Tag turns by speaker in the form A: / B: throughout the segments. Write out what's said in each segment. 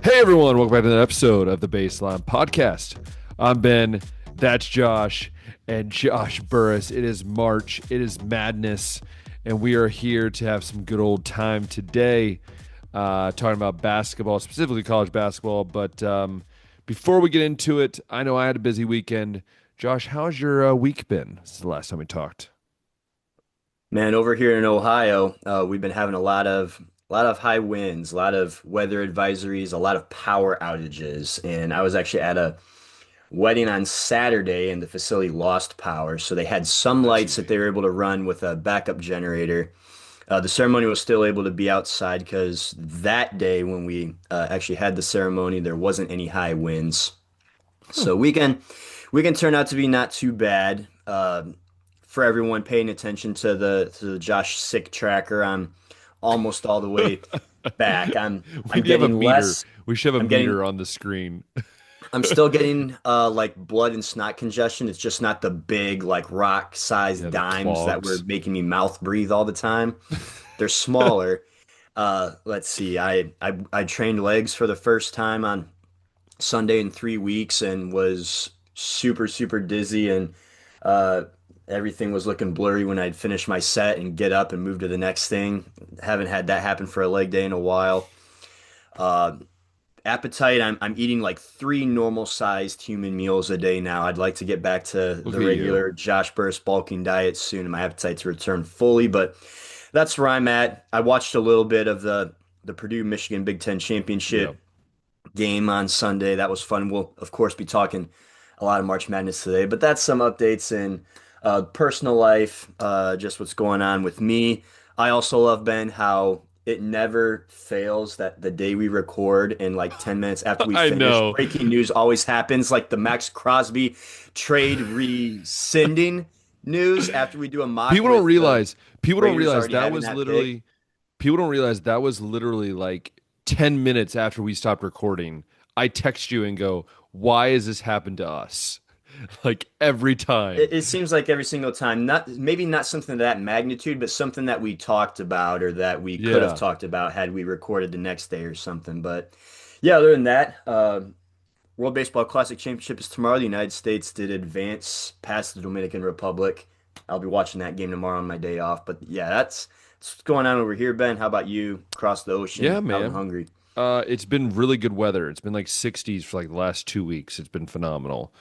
A: Hey everyone, welcome back to another episode of the Baseline Podcast. I'm Ben, that's Josh, and Josh Burris. It is March, it is madness, and we are here to have some good old time today, talking about basketball, specifically college basketball. But before we get into it, I know I had a busy weekend. Josh, how's your week been since the last time we talked?
B: Man, over here in Ohio, we've been having a lot of high winds, a lot of weather advisories, a lot of power outages, and I was actually at a wedding on Saturday, and the facility lost power, so they had some
A: That's
B: lights that
A: easy.
B: they were able to run with a backup generator. The ceremony was still able to be outside because that day when we actually had the ceremony, there wasn't any high winds.
A: Huh.
B: So weekend turned out to be not too bad. For everyone paying attention to the Josh Sick tracker, I'm almost all the way back.
A: We
B: I'm
A: do have a
B: getting
A: meter.
B: less.
A: We should have a
B: I'm getting
A: meter on the screen.
B: I'm still getting like blood and snot congestion. It's just not the big like rock sized
A: Yeah, the
B: dimes that were
A: clogs.
B: making me mouth breathe all the time. They're smaller. Let's see. I trained legs for the first time on Sunday in 3 weeks and was super dizzy, and uh, everything was looking blurry when I'd finish my set and get up and move to the next thing. Haven't had that happen for a leg day in a while. Uh, Appetite, I'm eating like three normal sized human meals a day now. I'd like to get back to
A: Look
B: the
A: at you.
B: regular Josh Burst bulking diet soon and my appetite to return fully, but that's where I'm at. I watched a little bit of the Purdue Michigan Big Ten
A: Yeah.
B: Championship game on Sunday. That was fun. We'll, of course, be talking a lot of March Madness today, but that's some updates in personal life, just what's going on with me. I also love, Ben, how it never fails that the day we record and like 10 minutes after we
A: I
B: finish,
A: know.
B: breaking news always happens, like the Max Crosby trade rescinding news after we do a mock
A: People don't
B: with the
A: realize people don't
B: Raiders
A: realize
B: already
A: that
B: having
A: was
B: that pick.
A: literally people don't realize that was literally like 10 minutes after we stopped recording. I text you and go, "Why has this happened to us?" Like every time.
B: It seems like every single time, not maybe not something of that magnitude, but something that we talked about or that we could have
A: Yeah.
B: talked about had we recorded the next day or something. But yeah, other than that, World Baseball Classic Championship is tomorrow. The United States did advance past the Dominican Republic. I'll be watching that game tomorrow on my day off. But yeah, that's what's going on over here, Ben. How about you across the
A: Yeah,
B: ocean out in
A: man.
B: Hungary?
A: It's been really good weather. It's been like 60s for like the last 2 weeks. It's been phenomenal.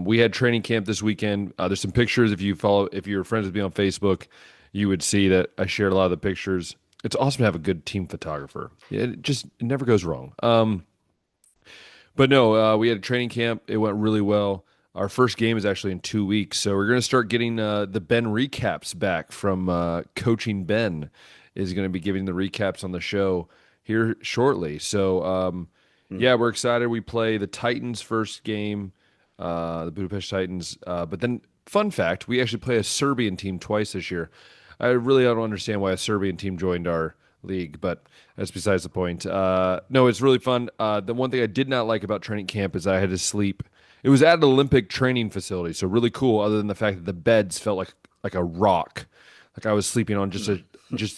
A: We had training camp this weekend. There's some pictures. If you're friends with me on Facebook, you would see that I shared a lot of the pictures. It's awesome to have a good team photographer. It never goes wrong. But no, we had a training camp. It went really well. Our first game is actually in 2 weeks, so we're going to start getting the Ben recaps back from coaching Ben is going to be giving the recaps on the show here shortly. So
B: Hmm.
A: yeah, we're excited. We play the Titans first game, the Budapest Titans. But then, fun fact, we actually play a Serbian team twice this year. I really don't understand why a Serbian team joined our league, but that's besides the point. No, it's really fun. The one thing I did not like about training camp is I had to sleep. It was at an Olympic training facility, so really cool. Other than the fact that the beds felt like a rock, like I was sleeping on just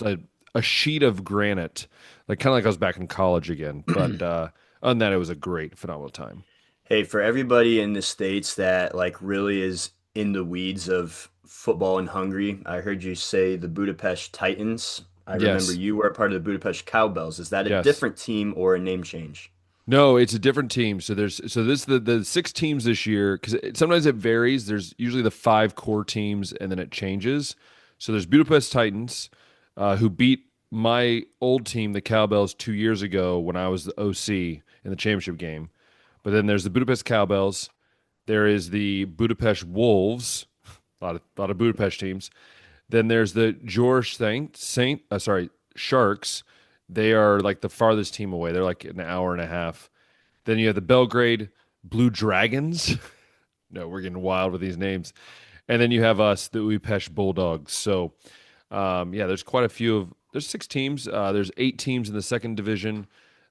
A: a sheet of granite, like kind of like I was back in college again. But other than that, it was a great, phenomenal time.
B: Hey, for everybody in the States that like really is in the weeds of football in Hungary, I heard you say the Budapest Titans. I remember
A: Yes,
B: you were a part of the Budapest Cowbells. Is that a
A: yes.
B: different team or a name change?
A: No, it's a different team. So the six teams this year because sometimes it varies. There's usually the five core teams and then it changes. So there's Budapest Titans, who beat my old team, the Cowbells, 2 years ago when I was the OC in the championship game. But then there's the Budapest Cowbells. There is the Budapest Wolves, a lot of Budapest teams. Then there's the George Sharks. They are like the farthest team away. They're like an hour and a half. Then you have the Belgrade Blue Dragons. No, we're getting wild with these names. And then you have us, the Újpest Bulldogs. So, yeah, there's quite a few of. There's six teams. There's eight teams in the second division,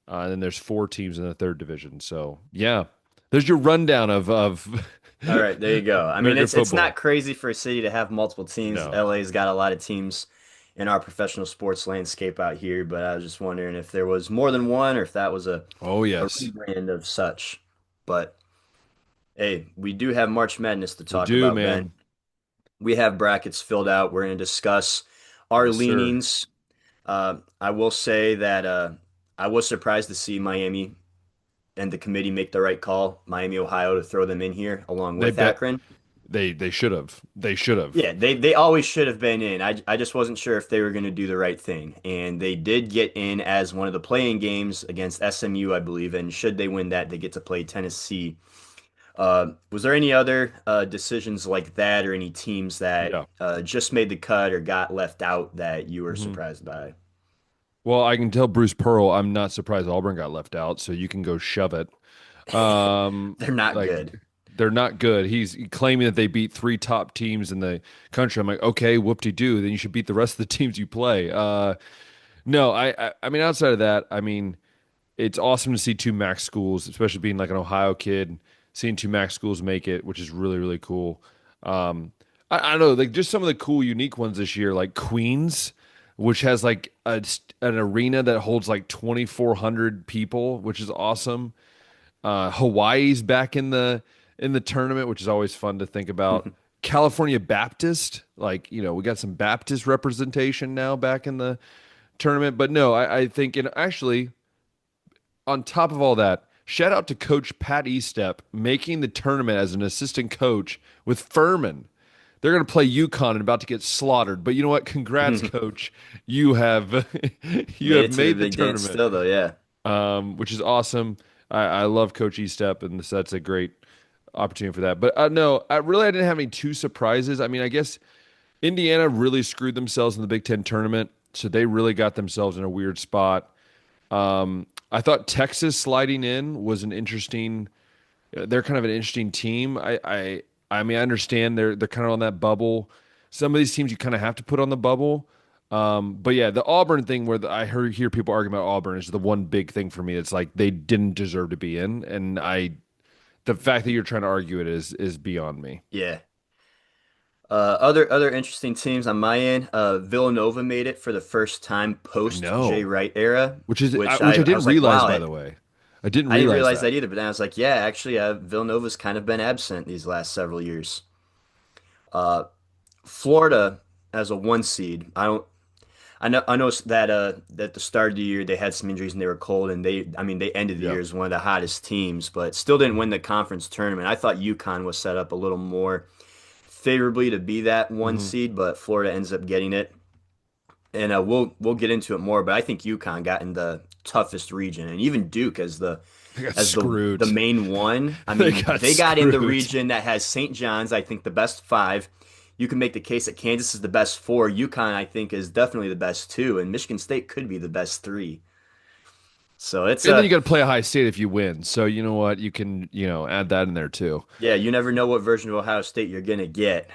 A: and then there's four teams in the third division. So, yeah, there's your rundown of
B: All right, there you go. I mean,
A: American
B: it's not
A: football.
B: crazy for a city to have multiple teams.
A: No,
B: LA's got a lot of teams in our professional sports landscape out here, but I was just wondering if there was more than one or if that was
A: Oh
B: a
A: yes,
B: rebrand of such. But hey, we do have March Madness to
A: we
B: talk
A: do,
B: about, Ben.
A: man.
B: We have brackets filled out. We're going to discuss our
A: Yes, sir.
B: leanings. I will say that I was surprised to see Miami and the committee make the right call, Miami, Ohio, to throw them in here along
A: They
B: with
A: bet
B: Akron.
A: they should have. They should have.
B: Yeah, they always should have been in. I just wasn't sure if they were going to do the right thing. And they did get in as one of the playing games against SMU, I believe. And should they win that, they get to play Tennessee. Was there any other decisions like that or any teams that
A: Yeah.
B: just made the cut or got left out that you were
A: hmm
B: surprised by?
A: Well, I can tell Bruce Pearl. I'm not surprised Auburn got left out, so you can go shove it.
B: They're not
A: Like
B: good.
A: they're not good. He's claiming that they beat three top teams in the country. I'm like, okay, whoop-de-doo. Then you should beat the rest of the teams you play. No, I mean, outside of that, I mean, it's awesome to see two MAC schools, especially being like an Ohio kid, seeing two MAC schools make it, which is really, really cool. I don't know, like just some of the cool, unique ones this year, like Queens, which has like an arena that holds like 2,400 people, which is awesome. Hawaii's back in the tournament, which is always fun to think about. California Baptist, like we got some Baptist representation now back in the tournament. But no, I think, and actually, on top of all that, shout out to Coach Pat Estep making the tournament as an assistant coach with Furman. They're going to play UConn and about to get slaughtered. But you know what? Congrats, Coach. You have you
B: Made
A: have
B: it to the
A: made the
B: big dance
A: tournament,
B: still, though. Yeah.
A: which is awesome. I love Coach Estep, and that's a great opportunity for that. But no, I didn't have any two surprises. I mean, I guess Indiana really screwed themselves in the Big Ten tournament, so they really got themselves in a weird spot. I thought Texas sliding in was an interesting. They're kind of an interesting team. I mean, I understand they're kind of on that bubble. Some of these teams you kind of have to put on the bubble. But yeah, the Auburn thing where hear people arguing about Auburn is the one big thing for me. It's like they didn't deserve to be in, and the fact that you're trying to argue it is beyond me.
B: Yeah. Other interesting teams on my end. Villanova made it for the first time
A: I
B: post Jay
A: know,
B: Wright era, which
A: which I
B: I
A: didn't
B: was like,
A: realize,
B: wow,
A: by the way. I didn't
B: I didn't
A: realize
B: realize
A: that.
B: that either. But then I was like, yeah, actually, Villanova's kind of been absent these last several years. Uh, Florida as a one seed. I know that at the start of the year they had some injuries and they were cold and they ended the
A: Yeah.
B: year as one of the hottest teams, but still didn't win the conference tournament. I thought UConn was set up a little more favorably to be that one
A: hmm
B: seed, but Florida ends up getting it. And we'll get into it more, but I think UConn got in the toughest region, and even Duke
A: They got
B: as the
A: screwed.
B: main one. I
A: They
B: mean,
A: got
B: they got in the
A: screwed.
B: region that has St. John's, I think the best five. You can make the case that Kansas is the best four. UConn, I think, is definitely the best two, and Michigan State could be the best three. So it's
A: And then
B: a
A: you got to play a high state if you win. So you know what? You can, add that in there too.
B: yeah, you never know what version of Ohio State you're gonna get.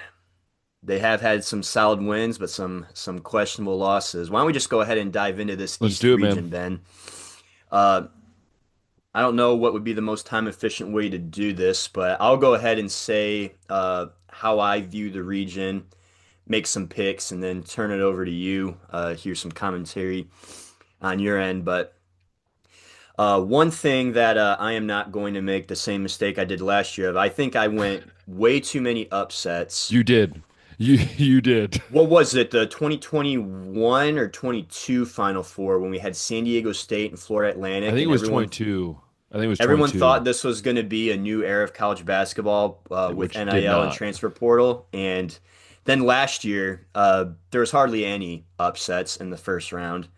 B: They have had some solid wins, but some questionable losses. Why don't we just go ahead and dive into this
A: Let's
B: East
A: do it, man.
B: region, Ben? Uh, I don't know what would be the most time efficient way to do this, but I'll go ahead and say how I view the region, make some picks, and then turn it over to you. Hear some commentary on your end. But one thing that I am not going to make the same mistake I did last year of, I think I went way too many upsets.
A: You did. You did.
B: What was it, the 2021 or 22 Final Four when we had San Diego State and Florida
A: I
B: Atlantic,
A: think it
B: and
A: was 22. I think it was
B: everyone
A: 22,
B: thought this was going to be a new era of college basketball with
A: which did
B: NIL and
A: not.
B: transfer portal. And then last year, there was hardly any upsets in the first round.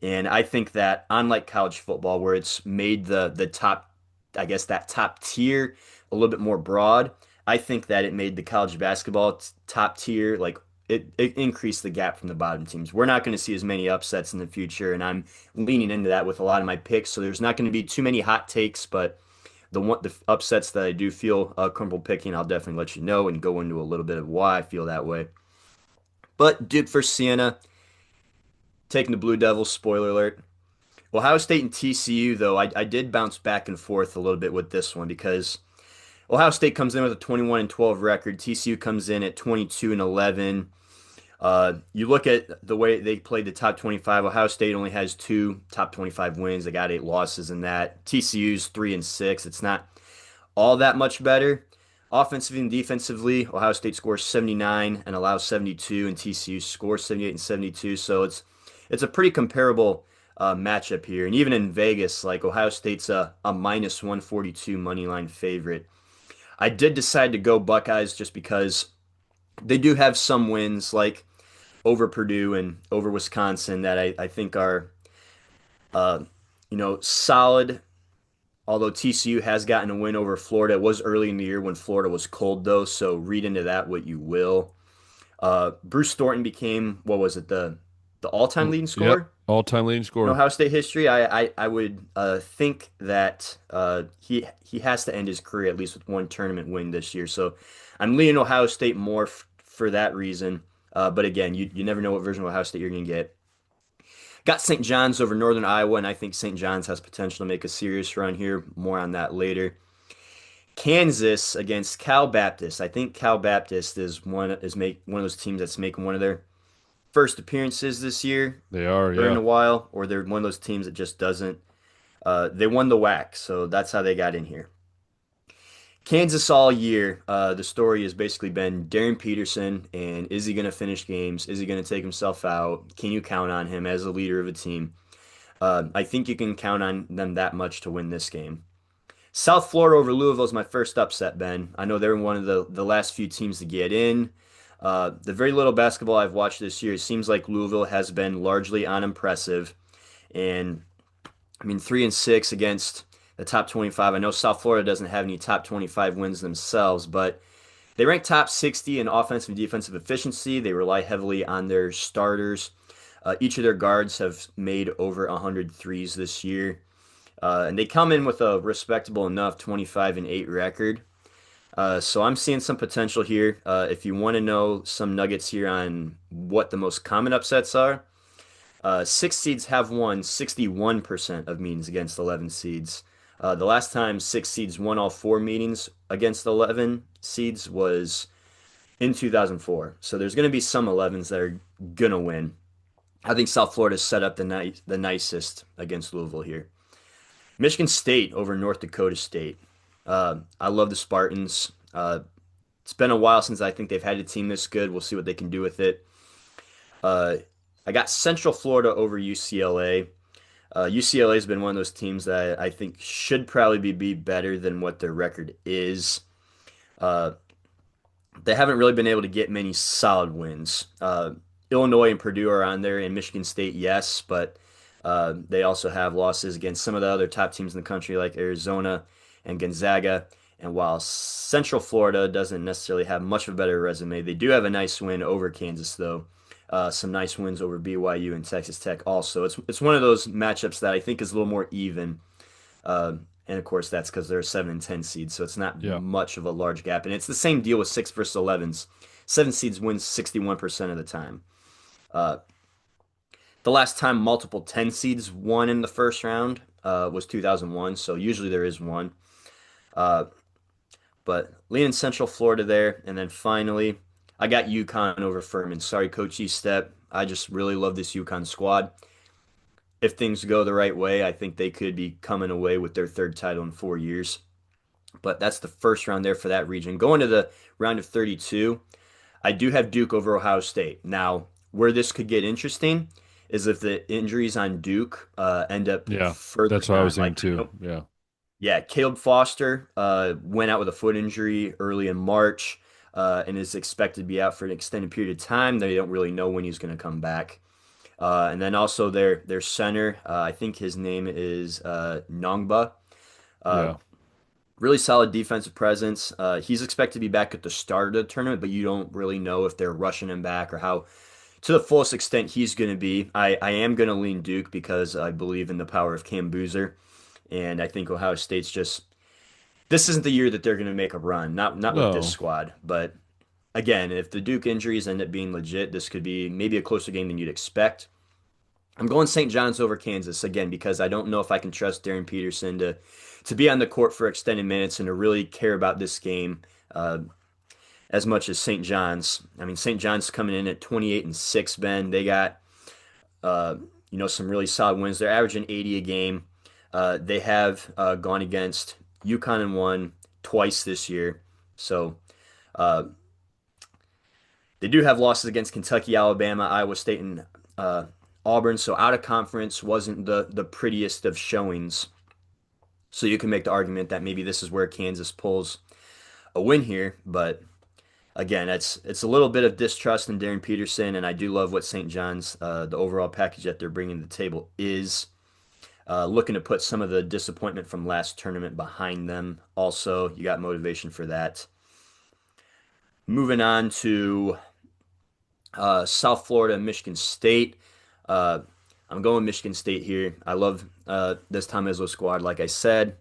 B: And I think that unlike college football, where it's made the top, I guess that top tier a little bit more broad, I think that it made the college basketball top tier like it increased the gap from the bottom teams. We're not going to see as many upsets in the future, and I'm leaning into that with a lot of my picks. So there's not going to be too many hot takes, but the upsets that I do feel comfortable picking, I'll definitely let you know and go into a little bit of why I feel that way. But Duke versus Siena, taking the Blue Devils. Spoiler alert. Ohio State and TCU, though, I did bounce back and forth a little bit with this one because Ohio State comes in with a 21 and 12 record. TCU comes in at 22 and 11. You look at the way they played the top 25. Ohio State only has two top 25 wins. They got eight losses in that. TCU's 3-6. It's not all that much better. Offensively and defensively, Ohio State scores 79 and allows 72, and TCU scores 78 and 72. So it's a pretty comparable matchup here. And even in Vegas, like Ohio State's a minus 142 money line favorite. I did decide to go Buckeyes just because they do have some wins, like over Purdue and over Wisconsin, that I think are uh, solid. Although TCU has gotten a win over Florida, it was early in the year when Florida was cold, though. So read into that what you will. Bruce Thornton became, what was it, the all-time leading
A: Yep,
B: scorer
A: all-time leading
B: in
A: scorer.
B: Ohio State history. I would think that he has to end his career at least with one tournament win this year. So I'm leaning Ohio State more for that reason. But again, you never know what version of Ohio State you're going to get. Got St. John's over Northern Iowa, and I think St. John's has potential to make a serious run here. More on that later. Kansas against Cal Baptist. I think Cal Baptist is one of those teams that's making one of their first appearances this year
A: They are,
B: or in
A: yeah.
B: a while, or they're one of those teams that just doesn't. They won the WAC, so that's how they got in here. Kansas all year, the story has basically been Darren Peterson, and is he going to finish games? Is he going to take himself out? Can you count on him as a leader of a team? I think you can count on them that much to win this game. South Florida over Louisville is my first upset, Ben. I know they're one of the last few teams to get in. The very little basketball I've watched this year, it seems like Louisville has been largely unimpressive. And I mean, 3-6 against the top 25. I know South Florida doesn't have any top 25 wins themselves, but they rank top 60 in offensive and defensive efficiency. They rely heavily on their starters. Each of their guards have made over 100 threes this year. And they come in with a respectable enough 25-8 record. So I'm seeing some potential here. If you want to know some nuggets here on what the most common upsets are, six seeds have won 61% of meetings against 11 seeds. The last time six seeds won all four meetings against 11 seeds was in 2004. So there's going to be some 11s that are going to win. I think South Florida's set up the nicest against Louisville here. Michigan State over North Dakota State. I love the Spartans. It's been a while since I think they've had a team this good. We'll see what they can do with it. Uh, I got Central Florida over UCLA. UCLA has been one of those teams that I think should probably be better than what their record is. Uh, they haven't really been able to get many solid wins. Illinois and Purdue are on there, and Michigan State, yes, but they also have losses against some of the other top teams in the country, like Arizona and Gonzaga. And while Central Florida doesn't necessarily have much of a better resume, they do have a nice win over Kansas, though. Some nice wins over BYU and Texas Tech also. It's one of those matchups that I think is a little more even. And of course, that's because they're a 7 and 10 seeds, so it's not
A: Yeah.
B: much of a large gap. And it's the same deal with 6 versus 11s. 7 seeds wins 61% of the time. Uh, the last time multiple 10 seeds won in the first round was 2001, so usually there is one. Uh, but leaning Central Florida there. And then finally, I got UConn over Furman. Sorry, Coach E-Step. I just really love this UConn squad. If things go the right way, I think they could be coming away with their third title in 4 years. But that's the first round there for that region. Going to the round of 32, I do have Duke over Ohio State. Now, where this could get interesting is if the injuries on Duke end up
A: Yeah.
B: furthering
A: That's what I was
B: on.
A: thinking
B: Like,
A: too. Yeah.
B: yeah, Caleb Foster went out with a foot injury early in March and is expected to be out for an extended period of time. They don't really know when he's going to come back. And then also their center, I think his name is Nongba. Uh,
A: Yeah.
B: Really solid defensive presence. He's expected to be back at the start of the tournament, but you don't really know if they're rushing him back or how, to the fullest extent, he's going to be. I am going to lean Duke because I believe in the power of Cam Boozer, and I think Ohio State's just this isn't the year that they're going to make a run. Not with this
A: No.
B: squad, but again, if the Duke injuries end up being legit, this could be maybe a closer game than you'd expect. I'm going St. John's over Kansas again because I don't know if I can trust Darren Peterson to be on the court for extended minutes and to really care about this game. Uh, as much as St. John's. I mean, St. John's coming in at 28-6, Ben. They got uh, some really solid wins. They're averaging 80 a game. They have gone against UConn and won twice this year. So uh, they do have losses against Kentucky, Alabama, Iowa State, and Auburn. So out of conference wasn't the prettiest of showings. So you can make the argument that maybe this is where Kansas pulls a win here, but again, it's a little bit of distrust in Darren Peterson, and I do love what St. John's, the overall package that they're bringing to the table is. Looking to put some of the disappointment from last tournament behind them. Also, you got motivation for that. Moving on to South Florida, Michigan State. Uh, I'm going Michigan State here. I love this Tom Izzo squad, like I said.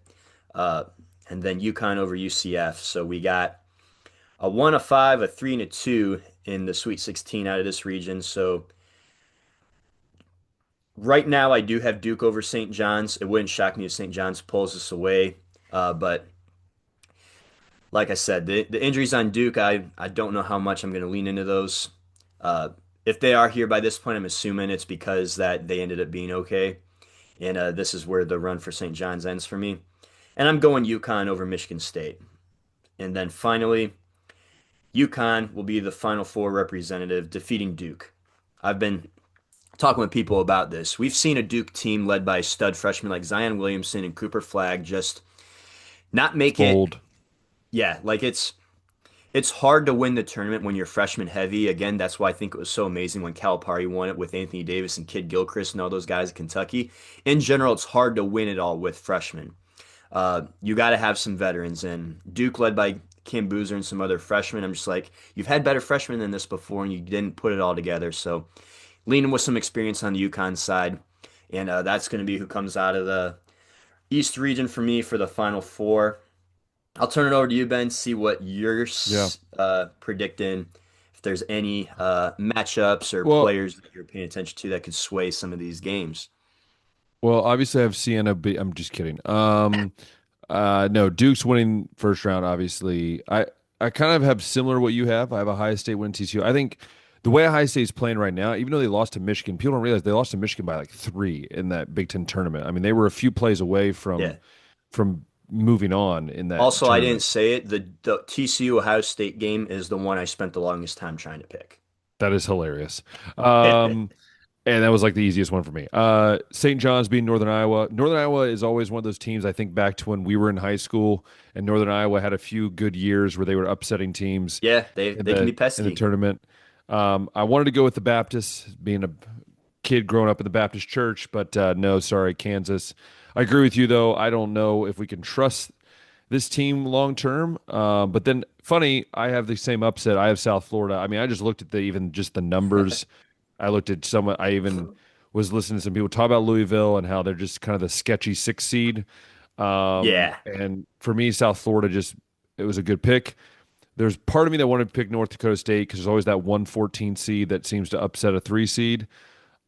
B: Uh, and then UConn over UCF. So we got a 1, a 5, a 3, and a 2 in the Sweet 16 out of this region. So right now, I do have Duke over St. John's. It wouldn't shock me if St. John's pulls this away. But like I said, the injuries on Duke, I don't know how much I'm going to lean into those. Uh, if they are here by this point, I'm assuming it's because that they ended up being okay. And this is where the run for St. John's ends for me. And I'm going UConn over Michigan State. And then finally, UConn will be the Final Four representative, defeating Duke. I've been talking with people about this. We've seen a Duke team led by stud freshmen like Zion Williamson and Cooper Flagg just not make it.
A: Fold.
B: Yeah, like it's hard to win the tournament when you're freshman heavy. Again, that's why I think it was so amazing when Calipari won it with Anthony Davis and Kid Gilchrist and all those guys at Kentucky. In general, it's hard to win it all with freshmen. You got to have some veterans, and Duke led by Kim Boozer and some other freshmen. I'm just like, you've had better freshmen than this before, and you didn't put it all together. So leaning with some experience on the UConn side, and that's going to be who comes out of the East region for me for the Final Four. I'll turn it over to you, Ben, see what you're
A: Yeah.
B: predicting. If there's any matchups or
A: Well,
B: players that you're paying attention to that could sway some of these games.
A: well, obviously I have Sienna. I'm just kidding. No, Duke's winning first round. Obviously, I kind of have similar to what you have. I have Ohio State winning TCU. I think the way Ohio State's playing right now, even though they lost to Michigan, people don't realize they lost to Michigan by like 3 in that Big Ten tournament. I mean, they were a few plays away
B: Yeah.
A: from moving on in that
B: Also, I didn't
A: tournament.
B: say it. The TCU Ohio State game is the one I spent the longest time trying to pick.
A: That is hilarious. And that was like the easiest one for me. St. John's being Northern Iowa. Northern Iowa is always one of those teams I think back to when we were in high school, and Northern Iowa had a few good years where they were upsetting teams
B: Yeah, they can be
A: in the
B: pesky.
A: tournament. I wanted to go with the Baptists, being a kid growing up in the Baptist church, but no, sorry, Kansas. I agree with you though. I don't know if we can trust this team long term. But then, funny, I have the same upset. I have South Florida. I mean, I just looked at the even just the numbers. I looked at some. I even was listening to some people talk about Louisville and how they're just kind of the sketchy 6 seed.
B: Yeah.
A: And for me, South Florida just it was a good pick. There's part of me that wanted to pick North Dakota State because there's always that 114 seed that seems to upset a 3 seed.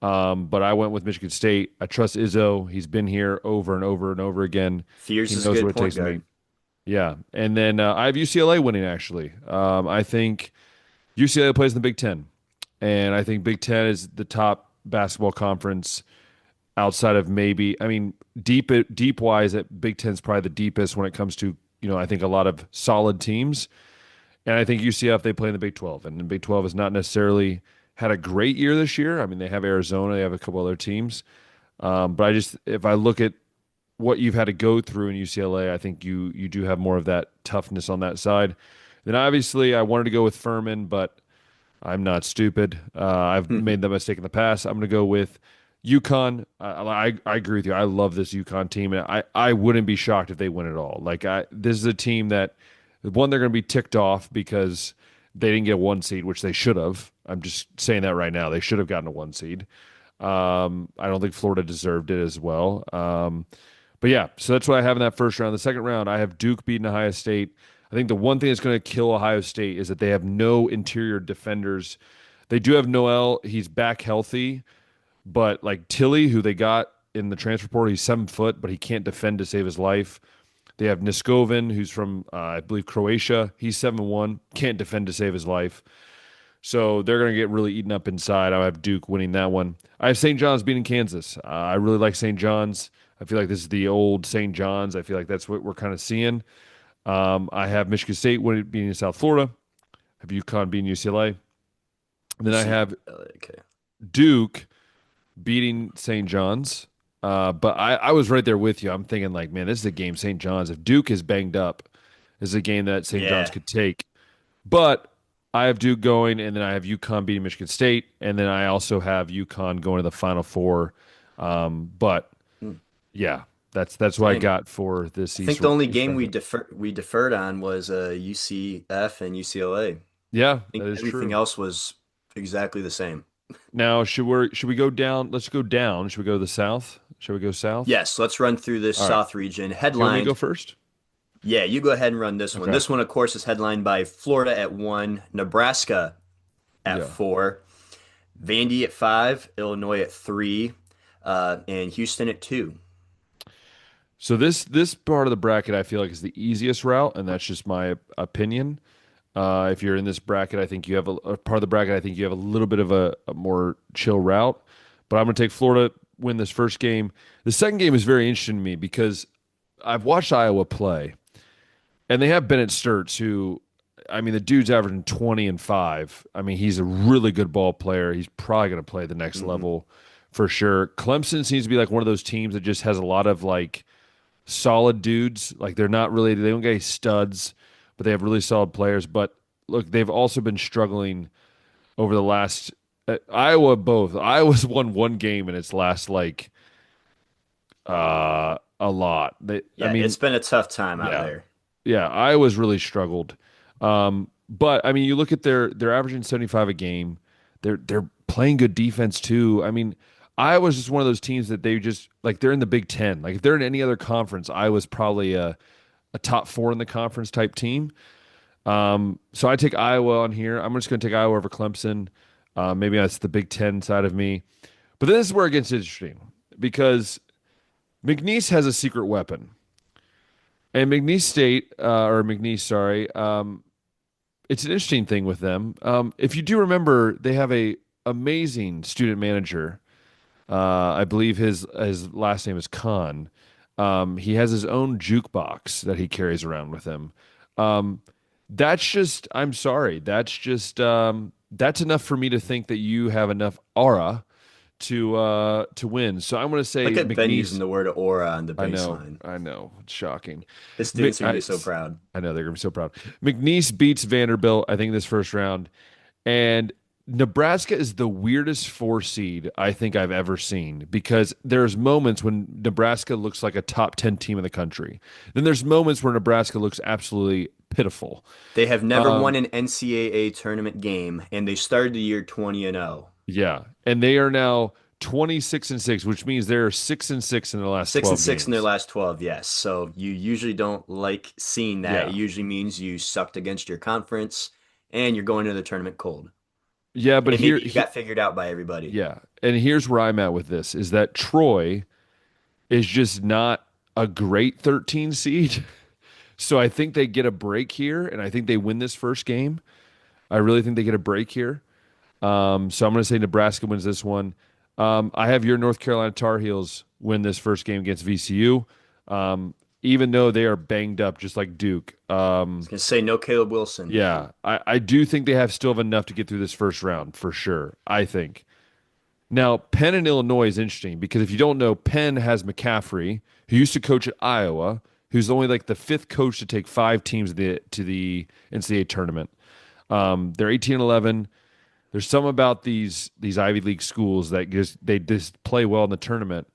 A: But I went with Michigan State. I trust Izzo. He's been here over and over and over again.
B: Fears
A: He
B: is a
A: knows
B: good
A: what it
B: point
A: takes to
B: guard.
A: make. Yeah, and then I have UCLA winning actually. I think UCLA plays in the Big Ten, and I think Big Ten is the top basketball conference outside of maybe. I mean, deep wise, that Big Ten's probably the deepest when it comes to I think a lot of solid teams, and I think UCF they play in the Big 12, and the Big 12 has not necessarily had a great year this year. I mean, they have Arizona, they have a couple other teams, but I just if I look at what you've had to go through in UCLA, I think you do have more of that toughness on that side. Then obviously I wanted to go with Furman, but I'm not stupid. I've made that mistake in the past. I'm going to go with UConn. I agree with you. I love this UConn team, and I wouldn't be shocked if they win it all. This is a team that one they're going to be ticked off because they didn't get a 1 seed, which they should have. I'm just saying that right now. They should have gotten a 1 seed. I don't think Florida deserved it as well. But yeah, so that's what I have in that first round. The second round, I have Duke beating Ohio State. I think the one thing that's going to kill Ohio State is that they have no interior defenders. They do have Noel. He's back healthy, but like Tilly, who they got in the transfer portal, he's 7 foot, but he can't defend to save his life. They have Niskoven, who's from I believe Croatia. He's 7-1, can't defend to save his life. So they're going to get really eaten up inside. I have Duke winning that one. I have St. John's beating Kansas. I really like St. John's. I feel like this is the old St. John's. I feel like that's what we're kind of seeing. I have Michigan State winning beating South Florida. I have UConn beating UCLA. And then I have
B: Okay.
A: Duke beating St. John's. But I was right there with you. I'm thinking like, man, this is a game St. John's. If Duke is banged up, this is a game that St. John's
B: Yeah.
A: could take. But I have Duke going, and then I have UConn beating Michigan State, and then I also have UConn going to the Final Four. But
B: Hmm.
A: yeah, that's what I
B: Dang.
A: got for this
B: I think the only
A: East
B: game
A: Bracket.
B: we deferred on was UCF and UCLA. I
A: Yeah, that
B: think
A: is
B: everything
A: true.
B: else was exactly the same.
A: Now, should we go down? Let's go down. Should we go to the South? Should we go South?
B: Yes, let's run through this
A: All right.
B: South region.
A: You want me to go
B: Headlined,
A: first?
B: yeah, you go ahead and run this one.
A: Okay.
B: This one, of course, is headlined by Florida at 1, Nebraska at
A: Yeah.
B: 4, Vandy at 5, Illinois at 3, and Houston at 2.
A: So this part of the bracket I feel like is the easiest route, and that's just my opinion. If you're in this bracket, I think you have a part of the bracket. I think you have a little bit of a more chill route. But I'm going to take Florida win this first game. The second game is very interesting to me because I've watched Iowa play, and they have Bennett Sturts, who, I mean, the dude's averaging 20-5. I mean, he's a really good ball player. He's probably going to play the next
B: Hmm.
A: level for sure. Clemson seems to be like one of those teams that just has a lot of like solid dudes. Like they're not really, they don't get any studs, but they have really solid players. But look, they've also been struggling over the last Iowa. Both Iowa's won one game in its last like a lot. I
B: Yeah,
A: mean,
B: it's been a tough time out
A: yeah,
B: there.
A: yeah. Iowa's really struggled. But I mean, you look at they're averaging 75 a game. They're playing good defense too. I mean, Iowa's just one of those teams that they just like they're in the Big Ten. Like if they're in any other conference, Iowa's probably a top four in the conference type team. So I take Iowa on here. I'm just going to take Iowa over Clemson. Maybe that's the Big Ten side of me. But this is where it gets interesting because McNeese has a secret weapon. And McNeese State, or McNeese, sorry, it's an interesting thing with them. If you do remember, they have a amazing student manager. I believe his last name is Khan. He has his own jukebox that he carries around with him. Um, that's just, I'm sorry, that's enough for me to think that you have enough aura to win. So I'm going to
B: Look
A: say
B: at Ben using
A: McNeese.
B: the word aura on the
A: I know,
B: baseline.
A: I know, it's shocking.
B: His
A: Mc-
B: students are gonna
A: I,
B: be so proud.
A: I know they're gonna be so proud. McNeese beats Vanderbilt, I think, in this first round. And Nebraska is the weirdest four seed I think I've ever seen because there's moments when Nebraska looks like a top 10 team in the country. Then there's moments where Nebraska looks absolutely pitiful.
B: They have never won
A: Um,
B: an NCAA tournament game, and they started the year 20 and 0.
A: yeah. And they are now 26-6, which means they're 6-6 in the last
B: 6 and
A: 12
B: 6 in their
A: games.
B: last 12, yes. So you usually don't like seeing that. It
A: Yeah.
B: usually means you sucked against your conference and you're going to the tournament cold.
A: Yeah, but
B: And maybe you got figured out by everybody.
A: yeah. And here's where I'm at with this is that Troy is just not a great 13 seed. So I think they get a break here, and I think they win this first game. I really think they get a break here. So I'm going to say Nebraska wins this one. I have your North Carolina Tar Heels win this first game against VCU, even though they are banged up just like Duke.
B: I was gonna say no Caleb Wilson.
A: Yeah, I do think they have still have enough to get through this first round for sure. I think. Now, Penn and Illinois is interesting because if you don't know, Penn has McCaffrey, who used to coach at Iowa, who's only like the fifth coach to take five teams to the NCAA tournament. They're 18-11. There's some about these Ivy League schools that just play well in the tournament.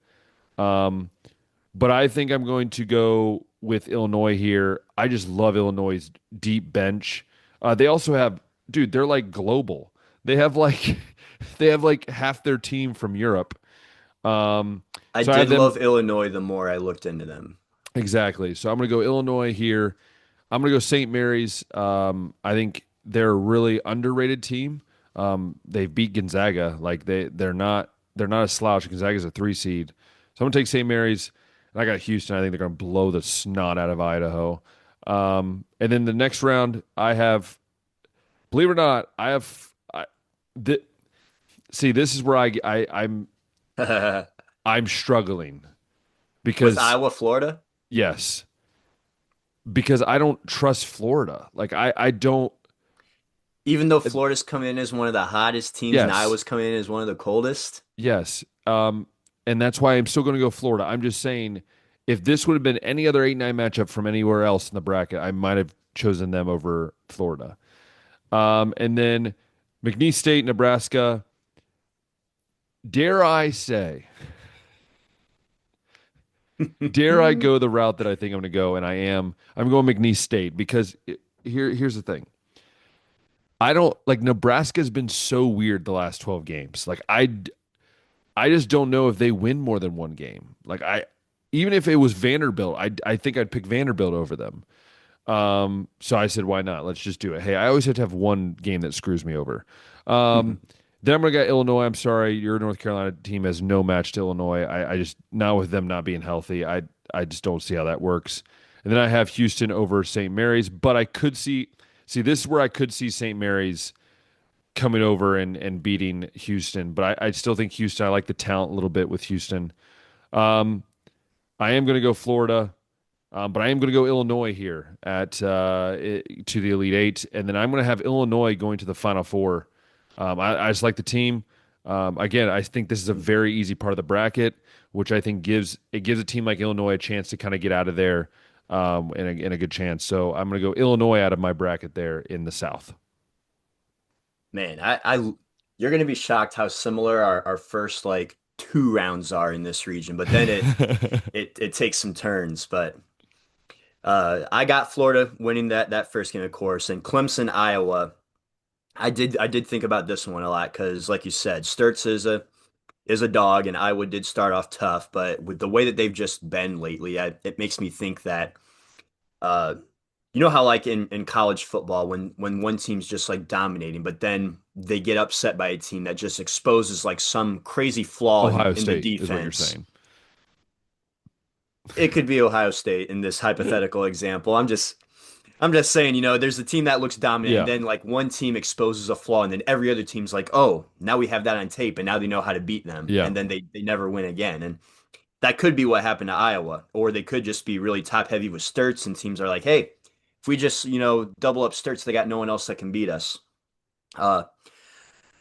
A: But I think I'm going to go with Illinois here. I just love Illinois' deep bench. They also have, dude, they're like global. They have like they have like half their team from Europe. Um,
B: I
A: so I have
B: did
A: them
B: love Illinois the more I looked into them.
A: exactly. So I'm going to go Illinois here. I'm going to go St. Mary's. I think they're a really underrated team. They beat Gonzaga. Like they're not a slouch. Gonzaga's a 3 seed. So I'm going to take St. Mary's. And I got Houston. I think they're going to blow the snot out of Idaho. And then the next round, I have, believe it or not, I have. Th- See, this is where I'm struggling
B: With
A: because
B: Iowa, Florida,
A: yes, because I don't trust Florida. Like I don't.
B: even though Florida's coming in as one of the hottest teams and
A: Yes,
B: Iowa's coming in as one of the coldest.
A: yes. And that's why I'm still going to go Florida. I'm just saying, if this would have been any other 8-9 matchup from anywhere else in the bracket, I might have chosen them over Florida. And then McNeese State, Nebraska. Dare I say, dare I go the route that I think I'm going to go, and I am. I'm going McNeese State because here's the thing. I don't like Nebraska's been so weird the last 12 games. Like I just don't know if they win more than one game. Like even if it was Vanderbilt, I think I'd pick Vanderbilt over them. So I said, why not? Let's just do it. Hey, I always have to have one game that screws me over. Um, then I'm gonna get Illinois. I'm sorry, your North Carolina team has no match to Illinois. I just now with them not being healthy, I just don't see how that works. And then I have Houston over St. Mary's, but I could see this is where I could see St. Mary's coming over and beating Houston, but I still think Houston. I like the talent a little bit with Houston. Um, I am going to go Florida. But I am going to go Illinois here to the Elite Eight, and then I'm going to have Illinois going to the Final Four. I just like the team. Again, I think this is a very easy part of the bracket, which I think gives a team like Illinois a chance to kind of get out of there, and a good chance. So I'm going to go Illinois out of my bracket there in the South.
B: Man, you're gonna be shocked how similar our first like two rounds are in this region, but then it takes some turns. But I got Florida winning that first game, of course, and Clemson, Iowa. I did think about this one a lot because, like you said, Sturts is a dog, and Iowa did start off tough, but with the way that they've just been lately, it makes me think that uh, you know how like in college football when one team's just like dominating, but then they get upset by a team that just exposes like some crazy flaw
A: Ohio
B: in the
A: State is what you're
B: defense.
A: saying.
B: It could be Ohio State in this hypothetical example. I'm just saying, there's a team that looks dominant, and
A: Yeah,
B: then like one team exposes a flaw, and then every other team's like, oh, now we have that on tape, and now they know how to beat them,
A: yeah,
B: and then they never win again. And that could be what happened to Iowa, or they could just be really top heavy with Sturts, and teams are like, hey, if we just double up Sturts, they got no one else that can beat us. Uh,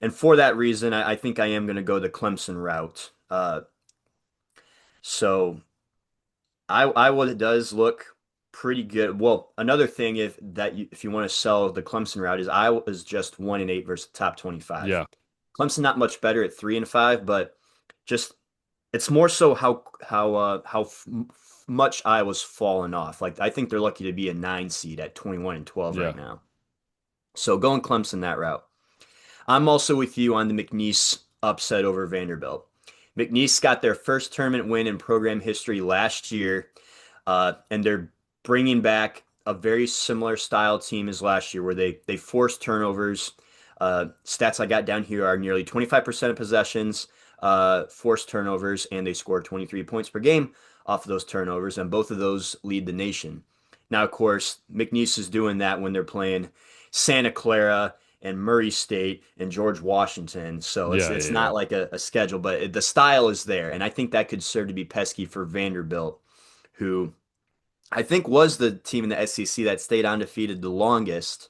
B: and for that reason, I think I am going to go the Clemson route. So Iowa does look pretty good. Well, another thing if you want to sell the Clemson route is Iowa is just 1-8 versus the top 25.
A: yeah,
B: Clemson not much better at 3-5, but just it's more so how much Iowa's fallen off. Like I think they're lucky to be a 9 seed at 21-12
A: yeah,
B: right now. So going Clemson that route. I'm also with you on the McNeese upset over Vanderbilt. McNeese got their first tournament win in program history last year, and they're bringing back a very similar style team as last year, where they force turnovers. Stats I got down here are nearly 25% of possessions, forced turnovers, and they score 23 points per game off of those turnovers, and both of those lead the nation. Now, of course, McNeese is doing that when they're playing Santa Clara and Murray State and George Washington. So it's
A: yeah,
B: it's
A: yeah, yeah.
B: not like a schedule, but the style is there, and I think that could serve to be pesky for Vanderbilt, who I think was the team in the SEC that stayed undefeated the longest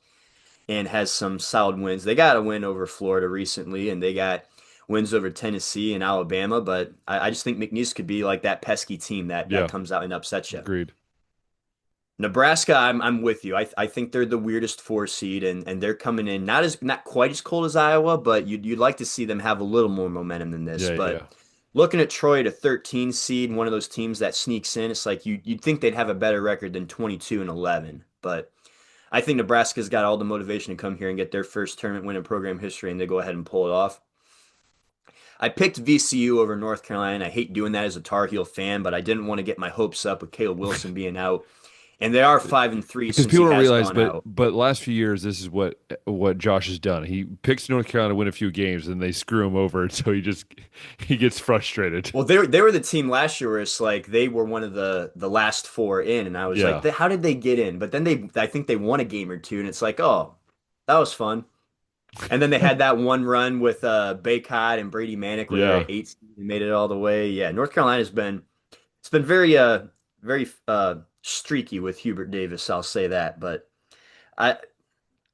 B: and has some solid wins. They got a win over Florida recently, and they got wins over Tennessee and Alabama, but I just think McNeese could be like that pesky team that
A: Yeah,
B: comes out and upsets you.
A: agreed.
B: Nebraska, I'm with you. I think they're the weirdest four seed, and they're coming in not quite as cold as Iowa, but you'd like to see them have a little more momentum than this.
A: Yeah,
B: But
A: yeah,
B: looking at Troy at a 13 seed, one of those teams that sneaks in, it's like you'd think they'd have a better record than 22-11. But I think Nebraska's got all the motivation to come here and get their first tournament win in program history, and they go ahead and pull it off. I picked VCU over North Carolina. I hate doing that as a Tar Heel fan, but I didn't want to get my hopes up with Caleb Wilson being out. And they are 5-3
A: Because
B: since
A: people
B: he
A: don't
B: has
A: realize,
B: gone out.
A: but last few years, this is what Josh has done. He picks North Carolina to win a few games, and they screw him over, so he gets frustrated.
B: Well, they were the team last year where it's like they were one of the last four in, and I was like,
A: Yeah,
B: how did they get in? But then I think they won a game or two, and it's like, oh, that was fun. And then they had that one run with Baycott and Brady Manick where they're
A: yeah.
B: at 8 and made it all the way. Yeah, North Carolina's been it's been very streaky with Hubert Davis, I'll say that. But I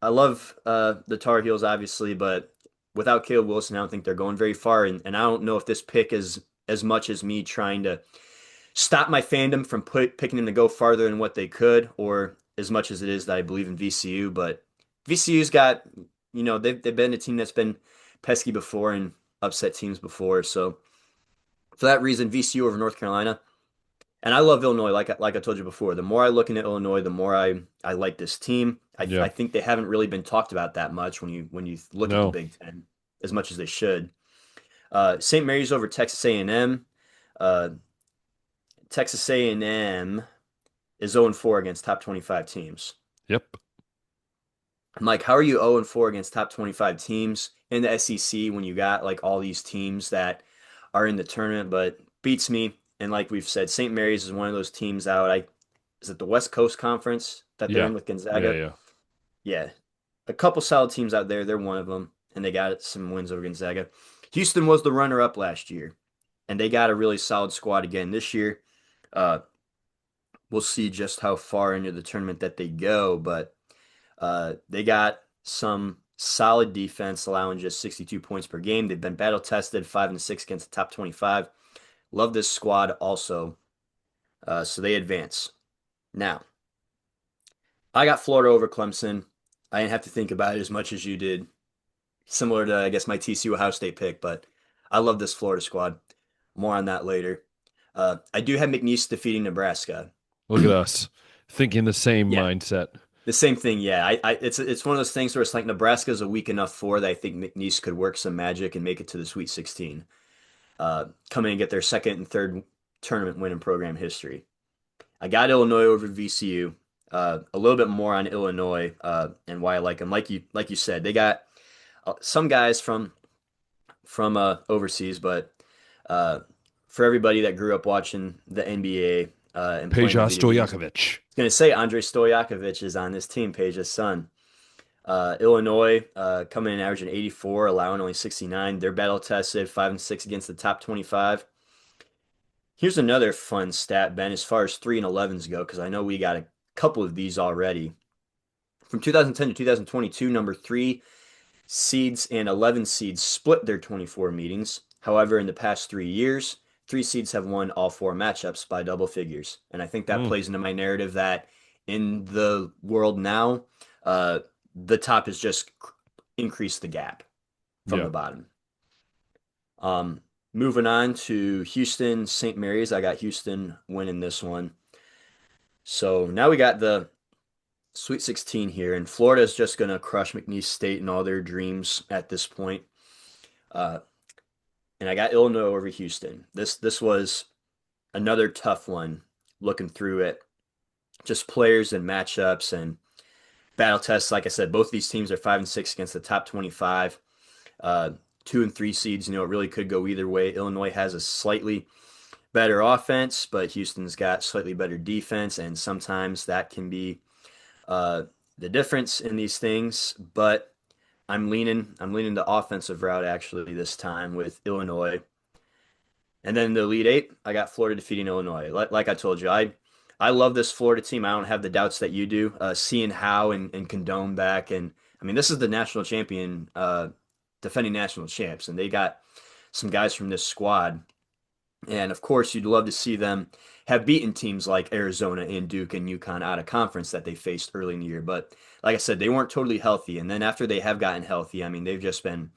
B: I love the Tar Heels obviously, but without Caleb Wilson, I don't think they're going very far. And I don't know if this pick is as much as me trying to stop my fandom from picking them to go farther than what they could, or as much as it is that I believe in VCU. But VCU's got, they've been a team that's been pesky before and upset teams before. So for that reason, VCU over North Carolina. And I love Illinois, like I told you before. The more I look into Illinois, the more I like this team. I
A: Yeah.
B: think they haven't really been talked about that much when you look at the
A: No.
B: Big Ten as much as they should. St. Mary's over Texas A&M. Uh, Texas A&M is 0-4 against top 25 teams.
A: Yep.
B: I'm like, how are you 0-4 against top 25 teams in the SEC when you got like all these teams that are in the tournament? But beats me. And like we've said, St. Mary's is one of those teams out. Is it the West Coast Conference that they're
A: Yeah.
B: in with
A: Yeah.
B: Gonzaga?
A: Yeah.
B: Yeah, a couple solid teams out there. They're one of them, and they got some wins over Gonzaga. Houston was the runner-up last year, and they got a really solid squad again this year. Uh, we'll see just how far into the tournament that they go, but they got some solid defense, allowing just 62 points per game. They've been battle tested, 5-6 against the top 25. Love this squad also, so they advance. Now, I got Florida over Clemson. I didn't have to think about it as much as you did. Similar to, I guess, my TCU Ohio State pick, but I love this Florida squad. More on that later. I do have McNeese defeating Nebraska.
A: Look at us thinking the same
B: Yeah,
A: mindset.
B: the same thing. Yeah, it's one of those things where it's like Nebraska's a weak enough four that I think McNeese could work some magic and make it to the Sweet 16. Come in and get their second and third tournament win in program history. I got Illinois over VCU. A little bit more on Illinois and why I like them. Like you said, they got some guys from overseas, but uh, for everybody that grew up watching the NBA and playing the
A: Peja
B: video games, I
A: Stojakovic.
B: was going to say Andrei Stojakovic is on this team, Page's son. Illinois coming in averaging 84, allowing only 69. They're battle tested, 5-6 against the top 25. Here's another fun stat, Ben, as far as 3 and 11s go, because I know we got a couple of these already. From 2010 to 2022, number three seeds and 11 seeds split their 24 meetings. However, in the past 3 years, three seeds have won all four matchups by double figures. And I think that
A: Mm,
B: plays into my narrative that in the world now, uh, the top has just increased the gap from
A: yeah.
B: the bottom. Um, Moving on to Houston, St. Mary's. I got Houston winning this one. So now we got the Sweet 16 here, and Florida is just going to crush McNeese State and all their dreams at this point. Uh, and I got Illinois over Houston. This was another tough one. Looking through it, just players and matchups and battle tests. Like I said, both these teams are 5-6 against the top 25. 2 and 3 seeds. It really could go either way. Illinois has a slightly better offense, but Houston's got slightly better defense, and sometimes that can be uh, the difference in these things. But I'm leaning the offensive route actually this time with Illinois. And then the Elite Eight, I got Florida defeating Illinois. Like I told you, I love this Florida team. I don't have the doubts that you do. Seeing Howe and Condone back, and I mean this is the national champion, defending national champs, and they got some guys from this squad. And of course, you'd love to see them have beaten teams like Arizona and Duke and UConn out of conference that they faced early in the year. But like I said, they weren't totally healthy. And then after they have gotten healthy, I mean, they've just been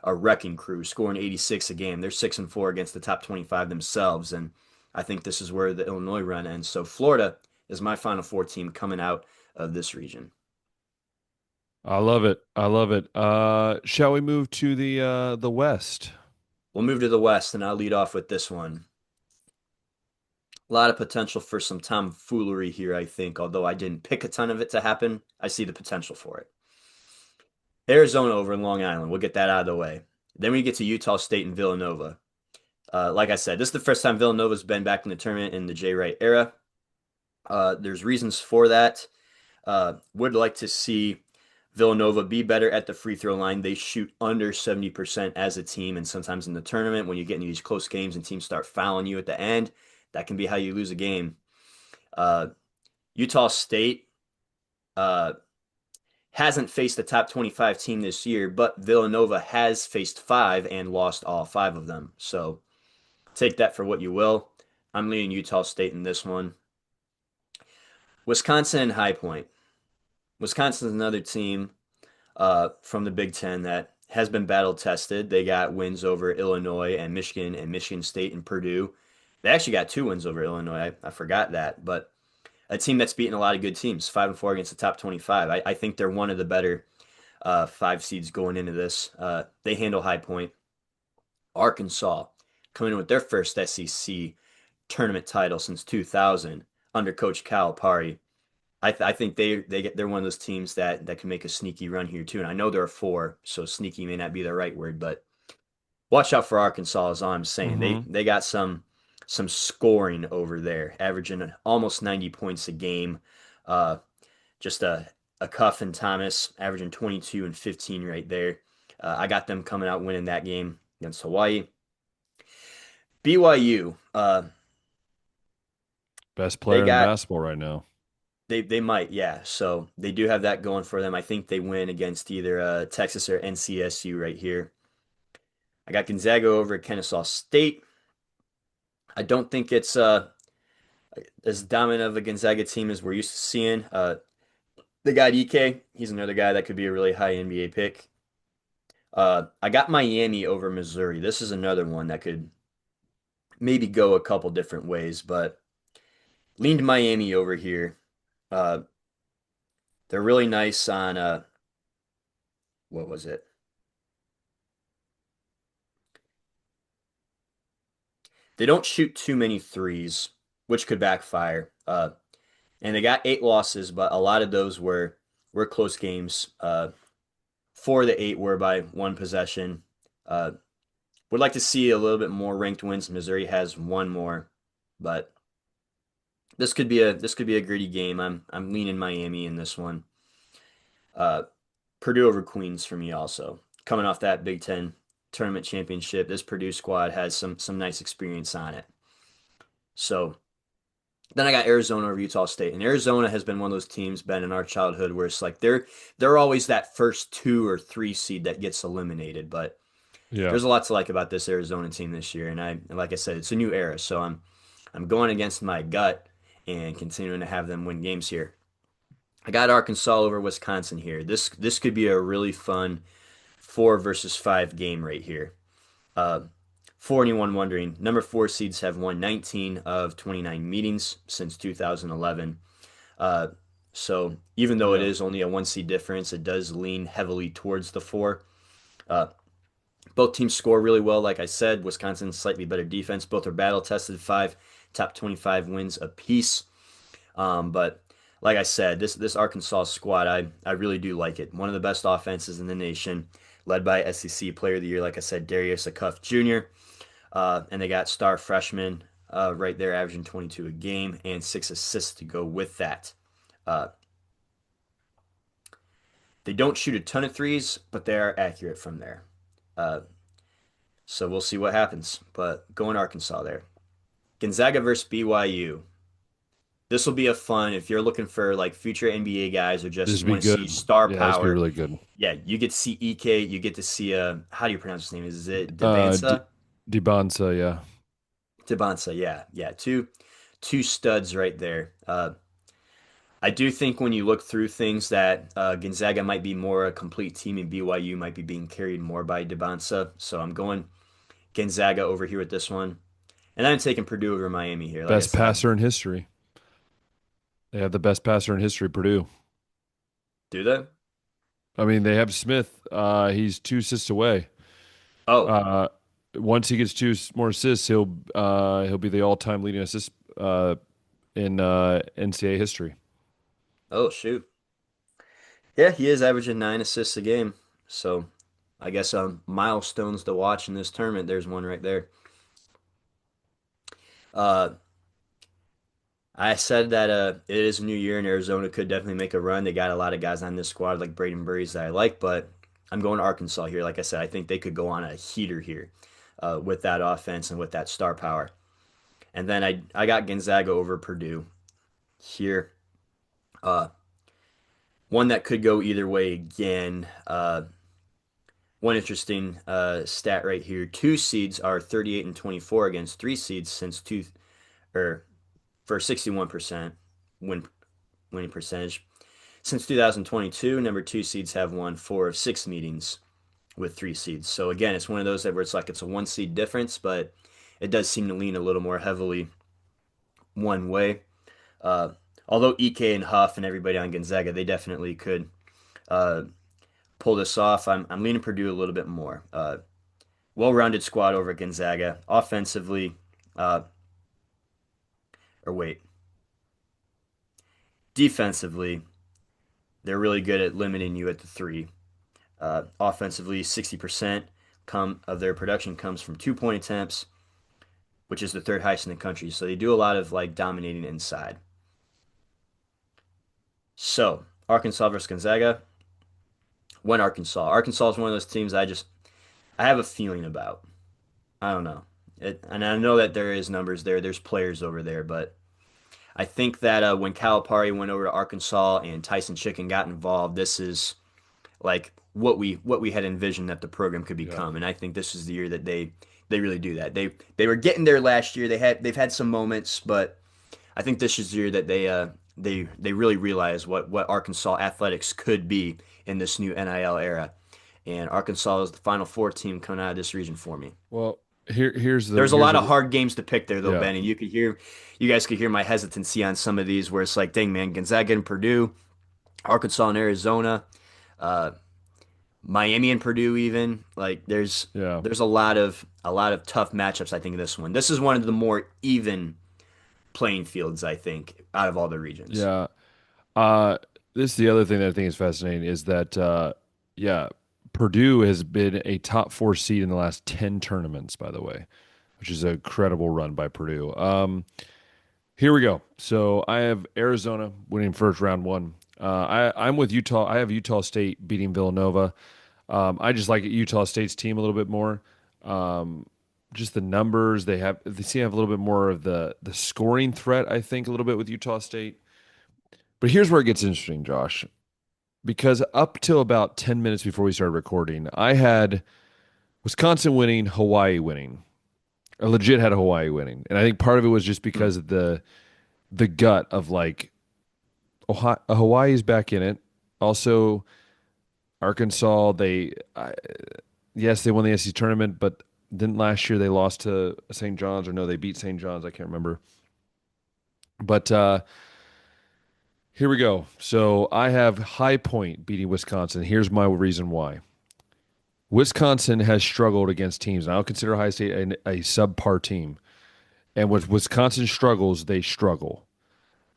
B: a wrecking crew, scoring 86 a game. They're 6-4 against the top 25 themselves. And I think this is where the Illinois run ends. So Florida is my Final Four team coming out of this region.
A: I love it. I love it. Shall we move to the West?
B: We'll move to the West, and I'll lead off with this one. A lot of potential for some tomfoolery here, I think. Although I didn't pick a ton of it to happen, I see the potential for it. Arizona over in Long Island. We'll get that out of the way. Then we get to Utah State and Villanova. Like I said, this is the first time Villanova's been back in the tournament in the Jay Wright era. There's reasons for that. Would like to see Villanova be better at the free throw line. They shoot under 70% as a team, and sometimes in the tournament, when you get into these close games and teams start fouling you at the end, that can be how you lose a game. Uh, Utah State uh, hasn't faced a top 25 team this year, but Villanova has faced five and lost all five of them. So take that for what you will. I'm leaning Utah State in this one. Wisconsin and High Point. Wisconsin's another team from the Big Ten that has been battle tested. They got wins over Illinois and Michigan State and Purdue. They actually got two wins over Illinois. I forgot that, but a team that's beaten a lot of good teams, 5-4 against the top 25. I think they're one of the better five seeds going into this. They handle High Point. Arkansas coming in with their first SEC tournament title since 2000 under Coach Calipari. I think they're one of those teams that can make a sneaky run here too. And I know there are four, so sneaky may not be the right word, but watch out for Arkansas is all I'm saying.
A: Mm-hmm.
B: They got some scoring over there, averaging almost 90 points a game. Uh, just a Cuff and Thomas averaging 22 and 15 right there. I got them coming out winning that game against Hawaii. BYU,
A: Best
B: they
A: player in
B: got
A: basketball right now.
B: they might, yeah. So they do have that going for them. I think they win against either Texas or NCSU right here. I got Gonzaga over at Kennesaw State. I don't think it's as dominant of a Gonzaga team as we're used to seeing. They got EK. He's another guy that could be a really high NBA pick. I got Miami over Missouri. This is another one that could maybe go a couple different ways, but leaned Miami over here. Uh, they're really nice on what was it? They don't shoot too many threes, which could backfire. And they got eight losses, but a lot of those were close games. 4 of the 8 were by one possession. Uh, would like to see a little bit more ranked wins. Missouri has one more, but this could be a gritty game. I'm leaning Miami in this one. Uh, Purdue over Queens for me also. Coming off that Big Ten tournament championship, this Purdue squad has some nice experience on it. So then I got Arizona over Utah State, and Arizona has been one of those teams, Ben, in our childhood where it's like they're always that first 2 or 3 seed that gets eliminated. But
A: Yeah.
B: there's a lot to like about this Arizona team this year, and like I said, it's a new era, so I'm going against my gut and continuing to have them win games here. I got Arkansas over Wisconsin here. This could be a really fun 4 versus 5 game right here. Uh, for anyone wondering, number 4 seeds have won 19 of 29 meetings since 2011. Uh, so even though it
A: Yeah.
B: is only a 1 seed difference, it does lean heavily towards the four. Uh, both teams score really well, like I said. Wisconsin slightly better defense. Both are battle tested, five top 25 wins apiece. But like I said, this Arkansas squad, I really do like it. One of the best offenses in the nation, led by SEC Player of the Year, like I said, Darius Acuff Jr. And they got star freshman right there, averaging 22 a game and 6 assists to go with that. Uh, they don't shoot a ton of threes, but they are accurate from there. Uh, so we'll see what happens. But going Arkansas there. Gonzaga versus BYU. This will be a fun if you're looking for like future NBA guys or
A: This
B: just
A: would be
B: want to see
A: good.
B: star
A: Yeah, this would be
B: power.
A: really good.
B: Yeah, you get to see EK, you get to see how do you pronounce his name? Is it
A: D
B: Devansa?
A: Dibansa, yeah.
B: Devansa, yeah, yeah, two studs right there. I do think when you look through things that Gonzaga might be more a complete team and BYU might be being carried more by Devansa. So I'm going Gonzaga over here with this one. And I'm taking Purdue over Miami here. Like I
A: Best
B: said, I
A: passer in history. They have the best passer in history, Purdue.
B: do that.
A: I mean, they have Smith. He's 2 assists away.
B: Oh,
A: Uh, Once he gets more assists, he'll be the all-time leading assist in NCAA history.
B: Oh shoot. Yeah, he is averaging 9 assists a game. So I guess milestones to watch in this tournament. There's one right there. Uh, I said that it is a new year and Arizona could definitely make a run. They got a lot of guys on this squad like Braden Burris that I like, but I'm going to Arkansas here. Like I said, I think they could go on a heater here with that offense and with that star power. And then I got Gonzaga over Purdue here. Uh, One that could go either way again. One interesting stat right here: two seeds are 38 and 24 against three seeds since two or for 61% win winning percentage. Since 2022, number two seeds have won four of six meetings with three seeds. So again, it's one of those that where it's like it's a one seed difference, but it does seem to lean a little more heavily one way. Uh, Although EK and Huff and everybody on Gonzaga, they definitely could uh, pull this off. I'm leaning Purdue a little bit more. Well-rounded squad over Gonzaga. Offensively, uh, or wait, defensively, they're really good at limiting you at the three. Offensively, 60% of their production comes from 2-point attempts, which is the third highest in the country. So they do a lot of like dominating inside. So Arkansas versus Gonzaga. When Arkansas. Arkansas is one of those teams I have a feeling about. I don't know. And I know that there is numbers there. There's players over there, but I think that when Calipari went over to Arkansas and Tyson Chicken got involved, this is like what we had envisioned that the program could
A: Yeah.
B: become. And I think this is the year that they really do that. They were getting there last year. They've had some moments, but I think this is the year that they really realize what Arkansas athletics could be in this new NIL era. And Arkansas is the Final Four team coming out of this region for me.
A: Well, here's the
B: There's a
A: here's
B: lot
A: a
B: of hard games to pick there, though,
A: yeah.
B: Ben, and you guys could hear my hesitancy on some of these, where it's like, dang man, Gonzaga and Purdue, Arkansas and Arizona, uh, Miami and Purdue, even like
A: Yeah.
B: there's a lot of tough matchups. I think in this one, this is one of the more even playing fields, I think, out of all the regions.
A: Yeah. Uh, this is the other thing that I think is fascinating is that, yeah, Purdue has been a top four seed in the last 10 tournaments, by the way, which is a credible run by Purdue. Here we go. So I have Arizona winning first round one. I'm with Utah. I have Utah State beating Villanova. I just like Utah State's team a little bit more. Um, just the numbers they seem to have a little bit more of the scoring threat, I think, a little bit with Utah State. But here's where it gets interesting, Josh, because up till about 10 minutes before we started recording, I had Wisconsin winning, Hawaii winning. I legit had Hawaii winning. And I think part of it was just
B: Hmm.
A: because of the gut of like Hawaii's back in it. Also, Arkansas, yes, they won the SEC tournament, but didn't last year they lost to St. John's or no, they beat St. John's. I can't remember. But here we go. So I have High Point beating Wisconsin. Here's my reason why. Wisconsin has struggled against teams, and I'll consider High State a subpar team. And with Wisconsin struggles, they struggle.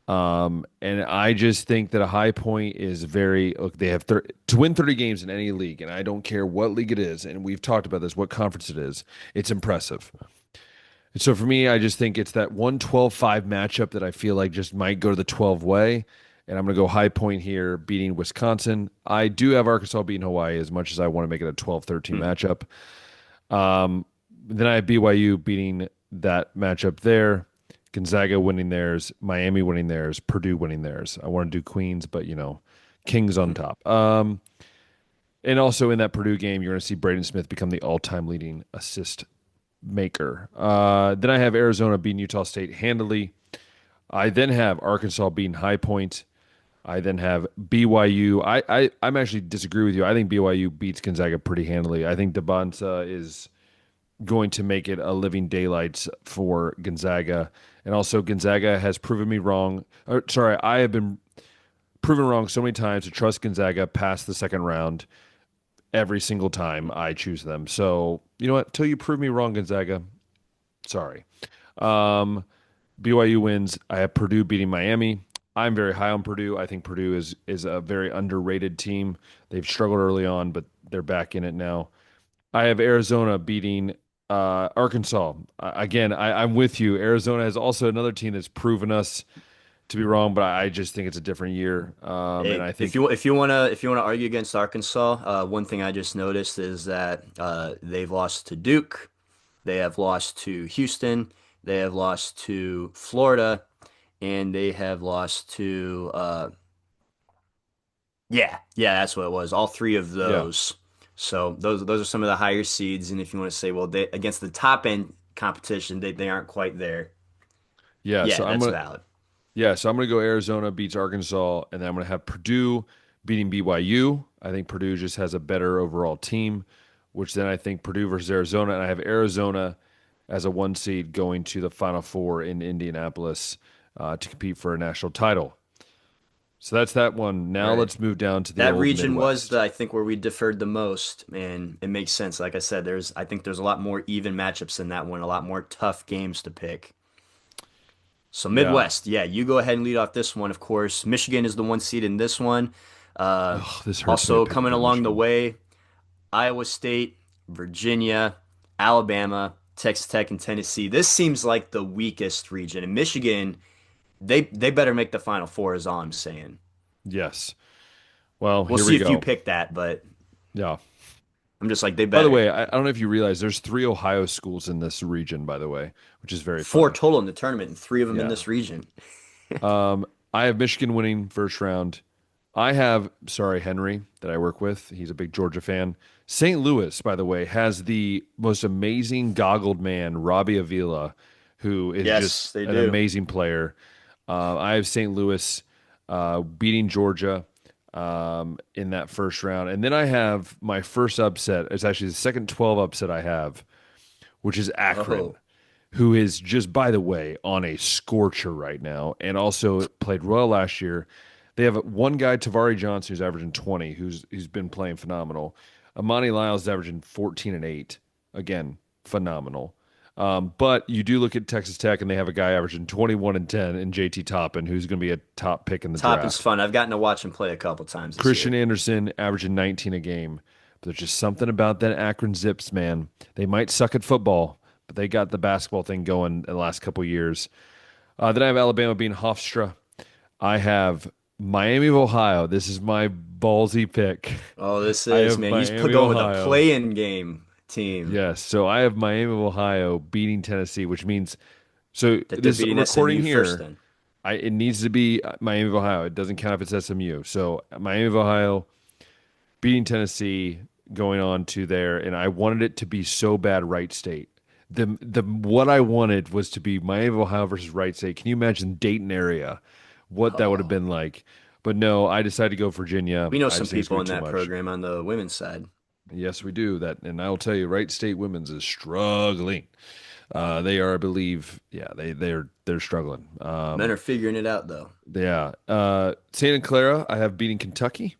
A: And I just think that a High Point is very look. They have to win 30 games in any league, and I don't care what league it is. And we've talked about this, what conference it is. It's impressive. And so for me, I just think it's that 1-12-5 matchup that I feel like just might go to the 12 way. And I'm going to go High Point here, beating Wisconsin. I do have Arkansas beating Hawaii as much as I want to make it a 12-13
B: Hmm.
A: matchup. Then I have BYU beating that matchup there. Gonzaga winning theirs, Miami winning theirs, Purdue winning theirs. I want to do Queens, but Kings on
B: Hmm.
A: top. And also in that Purdue game, you're going to see Braden Smith become the all-time leading assist maker. Then I have Arizona beating Utah State handily. I then have Arkansas beating High Point. I then have BYU. I'm actually disagree with you. I think BYU beats Gonzaga pretty handily. I think Debanza is going to make it a living daylights for Gonzaga. And also Gonzaga has proven me wrong. Sorry, I have been proven wrong so many times to trust Gonzaga past the second round every single time I choose them. So, you know what? Till you prove me wrong, Gonzaga. Sorry. Um, BYU wins. I have Purdue beating Miami. I'm very high on Purdue. I think Purdue is a very underrated team. They've struggled early on, but they're back in it now. I have Arizona beating Arkansas. Again, I'm with you. Arizona is also another team that's proven us to be wrong, but I just think it's a different year. And
B: Hey,
A: I
B: if
A: think,
B: you wanna argue against Arkansas, one thing I just noticed is that they've lost to Duke, they have lost to Houston, they have lost to Florida, and they have lost to yeah, that's what it was. All three of
A: yeah,
B: those. So those are some of the higher seeds, and if you want to say, well, they against the top end competition, they aren't quite there.
A: yeah.
B: Yeah, that's valid.
A: So I'm gonna go Arizona beats Arkansas, and then I'm gonna have Purdue beating BYU. I think Purdue just has a better overall team, which then I think Purdue versus Arizona, and I have Arizona as a one seed going to the Final Four in Indianapolis to compete for a national title. So that's that one. Now
B: Right.
A: let's move down to the
B: That
A: old
B: region was
A: Midwest.
B: I think where we differed the most, and it makes sense. Like I said, I think there's a lot more even matchups in that one, a lot more tough games to pick. So
A: Yeah.
B: Midwest, yeah, you go ahead and lead off this one, of course. Michigan is the one seed in this one. Uh,
A: Oh, this hurts me to
B: Also
A: pick
B: coming
A: against
B: along the
A: Michigan.
B: way, Iowa State, Virginia, Alabama, Texas Tech, and Tennessee. This seems like the weakest region. And Michigan, they better make the Final Four, is all I'm saying.
A: Yes. Well,
B: We'll
A: here
B: see
A: we
B: if you
A: go.
B: pick that, but
A: Yeah.
B: I'm just like they
A: By the
B: better.
A: way, I don't know if you realize there's three Ohio schools in this region, by the way, which is very
B: Four
A: funny.
B: total in the tournament, and three of them in
A: Yeah.
B: this region.
A: Um, I have Michigan winning first round. I have, sorry, Henry that I work with. He's a big Georgia fan. St. Louis, by the way, has the most amazing goggled man, Robbie Avila, who is just
B: Yes, they
A: an
B: do.
A: amazing player. I have St. Louis beating Georgia in that first round. And then I have my first upset. It's actually the second 12 upset I have, which is Akron,
B: Oh,
A: who is just, by the way, on a scorcher right now and also played well last year. They have one guy, Tavari Johnson, who's averaging 20, who's been playing phenomenal. Amani Lyles is averaging 14 and 8. Again, phenomenal. But you do look at Texas Tech, and they have a guy averaging 21 and 10 in JT Toppin, who's going to be a top pick in the
B: Toppin's
A: draft.
B: fun. I've gotten to watch him play a couple times this
A: Christian
B: year.
A: Anderson averaging 19 a game. But there's just something about that Akron Zips, man. They might suck at football, but they got the basketball thing going in the last couple of years. Then I have Alabama being Hofstra. I have Miami of Ohio. This is my ballsy pick.
B: Oh, this
A: I
B: is,
A: have
B: man.
A: Miami of
B: Going with a
A: Ohio.
B: play-in game team
A: Yes, so I have Miami of Ohio beating Tennessee, which means so
B: that they're
A: this
B: beating
A: recording
B: SMU first
A: here,
B: then.
A: it needs to be Miami of Ohio. It doesn't count if it's SMU. So Miami of Ohio beating Tennessee, going on to there, and I wanted it to be so bad Wright State. The what I wanted was to be Miami of Ohio versus Wright State. Can you imagine Dayton area, what that would have
B: Oh,
A: been like? But no, I decided to go Virginia.
B: we know
A: I
B: some
A: just think it's gonna
B: people
A: be
B: in
A: too
B: that
A: much.
B: program on the women's side.
A: Yes, we do that, and I will tell you, Wright State women's is struggling.
B: Oh,
A: They are, I believe, yeah, they're struggling.
B: men are figuring it out though.
A: Yeah, Santa Clara, I have beating Kentucky.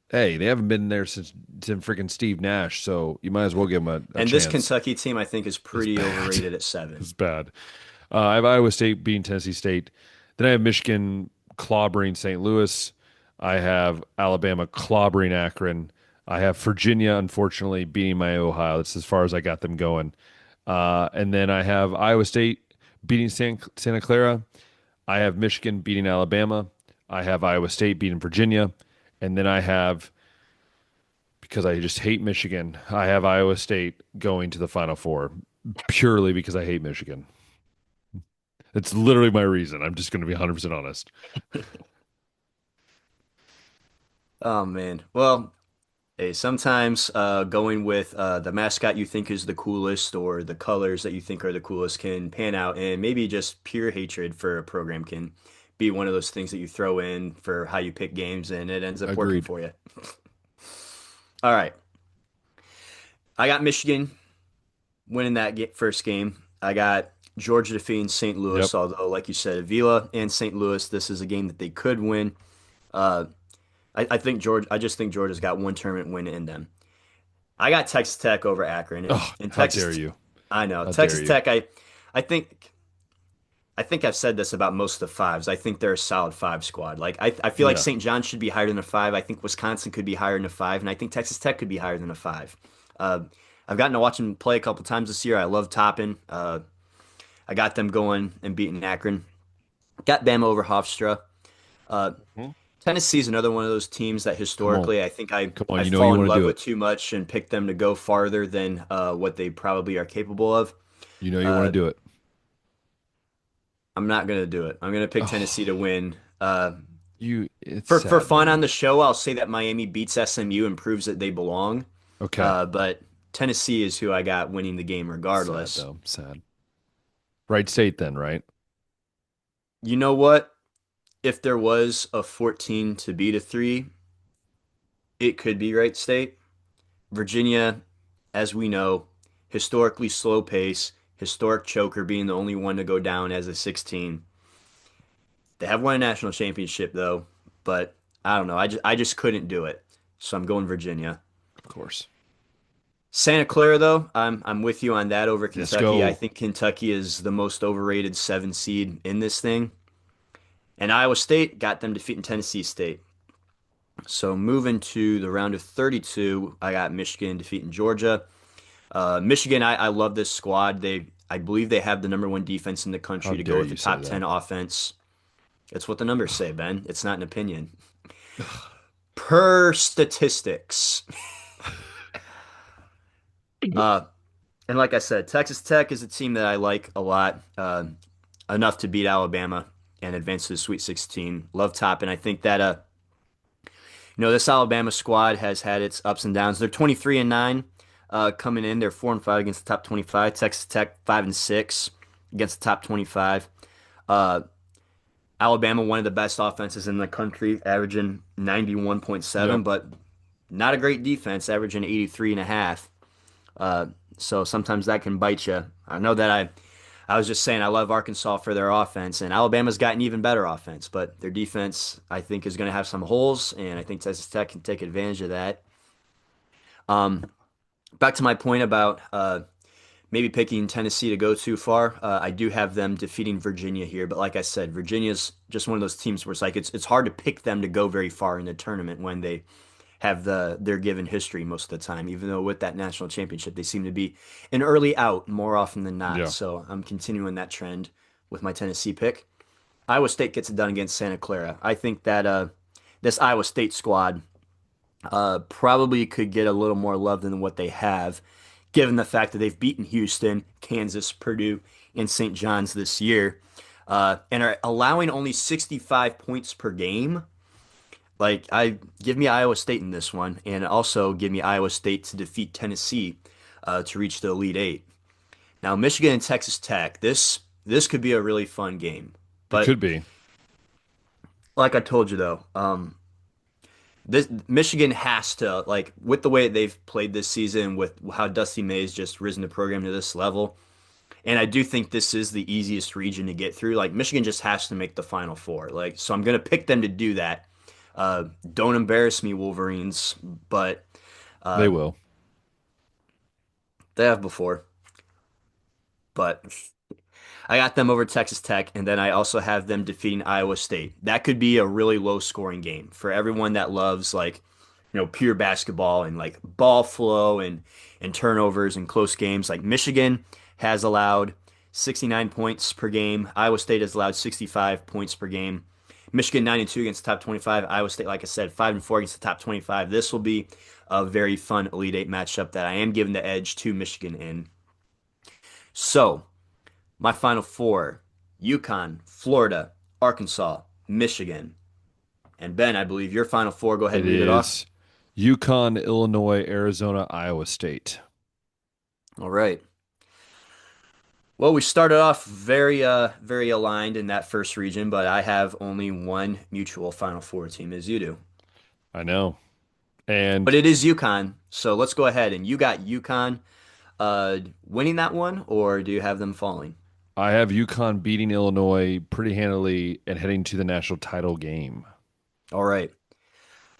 A: Hey, they haven't been there since freaking Steve Nash, so you might as well give them a
B: And this
A: chance.
B: Kentucky team, I think, is
A: It's
B: pretty
A: bad.
B: overrated at seven.
A: It's bad. I have Iowa State beating Tennessee State. Then I have Michigan clobbering St. Louis. I have Alabama clobbering Akron. I have Virginia, unfortunately, beating my Ohio. That's as far as I got them going. And then I have Iowa State beating Santa Clara. I have Michigan beating Alabama. I have Iowa State beating Virginia. And then I have, because I just hate Michigan, I have Iowa State going to the Final Four purely because I hate Michigan. It's literally my reason. I'm just going to be 100% honest.
B: Oh man. Well, hey, sometimes going with the mascot you think is the coolest or the colors that you think are the coolest can pan out, and maybe just pure hatred for a program can be one of those things that you throw in for how you pick games, and it ends up working
A: Agreed.
B: for you. All right. I got Michigan winning that first game. I got Georgia defeating St.
A: Yep.
B: Louis, although, like you said, Avila and St. Louis, this is a game that they could win. Uh, I think George. I just think Georgia's got one tournament win in them. I got Texas Tech over Akron,
A: Oh,
B: and
A: how dare
B: Texas.
A: you?
B: I know
A: How dare
B: Texas
A: you?
B: Tech. I think I think I've said this about most of the fives. I think they're a solid five squad. Like I feel like
A: Yeah.
B: St. John should be higher than a five. I think Wisconsin could be higher than a five, and I think Texas Tech could be higher than a five. Uh, I've gotten to watch them play a couple times this year. I love Toppin. I got them going and beating Akron. Got Bama over Hofstra. Uh,
A: Hmm?
B: Tennessee's another one of those teams that
A: Come on.
B: historically I think
A: Come on.
B: I
A: You know you
B: fall in
A: want to
B: love
A: do
B: with
A: it.
B: too much and pick them to go farther than what they probably are capable of.
A: You know you want to
B: Uh,
A: do it.
B: I'm not gonna do it. I'm gonna pick Tennessee to
A: Oh,
B: win.
A: it's
B: For
A: sad,
B: fun on
A: man.
B: the show, I'll say that Miami beats SMU and proves that they belong.
A: Okay.
B: But Tennessee is who I got winning the game
A: Sad
B: regardless.
A: though. Sad. Right state then, right?
B: You know what? If there was a 14 to beat a three, it could be Wright State. Virginia, as we know, historically slow pace, historic choker being the only one to go down as a 16. They have won a national championship though, but I don't know. I just couldn't do it. So I'm going Virginia.
A: Of course.
B: Santa Clara though, I'm with you on that over
A: Let's
B: Kentucky. I
A: go.
B: think Kentucky is the most overrated seven seed in this thing. And Iowa State got them defeating Tennessee State. So moving to the round of 32, I got Michigan defeating Georgia. Michigan, I love this squad. I believe they have the number one defense in the
A: How
B: country to go
A: dare
B: with the
A: you say
B: top
A: that?
B: 10 offense. It's what the numbers say, Ben. It's not an opinion. Per statistics. Uh, and like I said, Texas Tech is a team that I like a lot, enough to beat Alabama and advance to the Sweet 16. Love Toppin. I think that this Alabama squad has had its ups and downs. They're 23 and 9 coming in. They're 4 and 5 against the top 25. Texas Tech 5 and 6 against the top 25. Uh, Alabama, one of the best offenses in the country, averaging
A: Yep.
B: 91.7, but not a great defense, averaging 83 and a half. Uh, so sometimes that can bite you. I know that I was just saying I love Arkansas for their offense, and Alabama's got an even better offense, but their defense I think is going to have some holes, and I think Texas Tech can take advantage of that. Um, Back to my point about maybe picking Tennessee to go too far. I do have them defeating Virginia here, but like I said, Virginia's just one of those teams where it's like it's hard to pick them to go very far in the tournament when they have their given history most of the time. Even though with that national championship, they seem to be an early out more often than not.
A: Yeah.
B: So I'm continuing that trend with my Tennessee pick. Iowa State gets it done against Santa Clara. I think that this Iowa State squad probably could get a little more love than what they have, given the fact that they've beaten Houston, Kansas, Purdue, and St. John's this year, and are allowing only 65 points per game. Like, I give me Iowa State in this one, and also give me Iowa State to defeat Tennessee to reach the Elite Eight. Now, Michigan and Texas Tech, this could be a really fun game,
A: It
B: but
A: could be.
B: like I told you though, this Michigan has to like with the way they've played this season, with how Dusty May's just risen the program to this level, and I do think this is the easiest region to get through. Like Michigan just has to make the Final Four. Like so, I'm gonna pick them to do that. Don't embarrass me, Wolverines, but
A: They
B: uh,
A: will.
B: they have before. But I got them over Texas Tech, and then I also have them defeating Iowa State. That could be a really low scoring game for everyone that loves like, pure basketball and like ball flow and turnovers and close games. Like Michigan has allowed 69 points per game. Iowa State has allowed 65 points per game. Michigan 9 and 2 against the top 25. Iowa State, like I said, 5 and 4 against the top 25. This will be a very fun Elite Eight matchup that I am giving the edge to Michigan in. So, my final four: Yukon, Florida, Arkansas, Michigan. And Ben, I believe your final four. Go ahead
A: It
B: and read it off.
A: is Yukon, Illinois, Arizona, Iowa State.
B: All right. Well, we started off very aligned in that first region, but I have only one mutual Final Four team as you do.
A: I know.
B: But
A: And
B: it is UConn, so let's go ahead. And you got UConn winning that one, or do you have them falling?
A: I have Yukon beating Illinois pretty handily and heading to the national title game.
B: All right.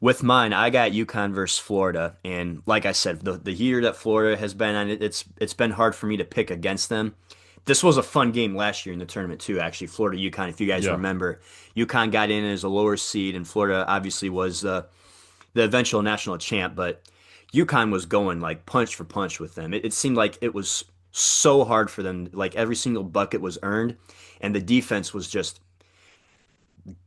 B: With mine, I got UConn versus Florida, and like I said, the year that Florida has been on, it's been hard for me to pick against them this was a fun game last year in the tournament too. Actually, Florida UConn, if you guys
A: Yeah.
B: remember, UConn got in as a lower seed, and Florida obviously was the eventual national champ. But UConn was going like punch for punch with them. It seemed like it was so hard for them. Like every single bucket was earned, and the defense was just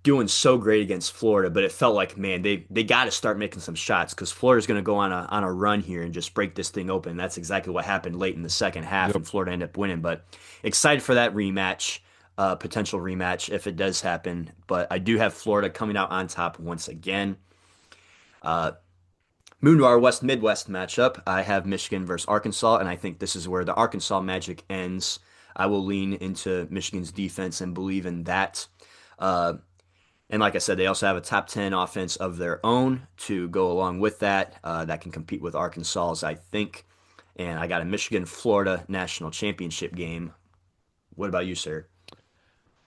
B: doing so great against Florida, but it felt like, man, they got to start making some shots because Florida's going to go on a run here and just break this thing open. That's exactly what happened late in the second half,
A: Yep.
B: and Florida ended up winning. But excited for that rematch, potential rematch if it does happen. But I do have Florida coming out on top once again. Uh, Moving to our West Midwest matchup, I have Michigan versus Arkansas, and I think this is where the Arkansas magic ends. I will lean into Michigan's defense and believe in that. Uh, and like I said, they also have a top 10 offense of their own to go along with that, that can compete with Arkansas's, I think. And I got a Michigan Florida national championship game. What about you, sir?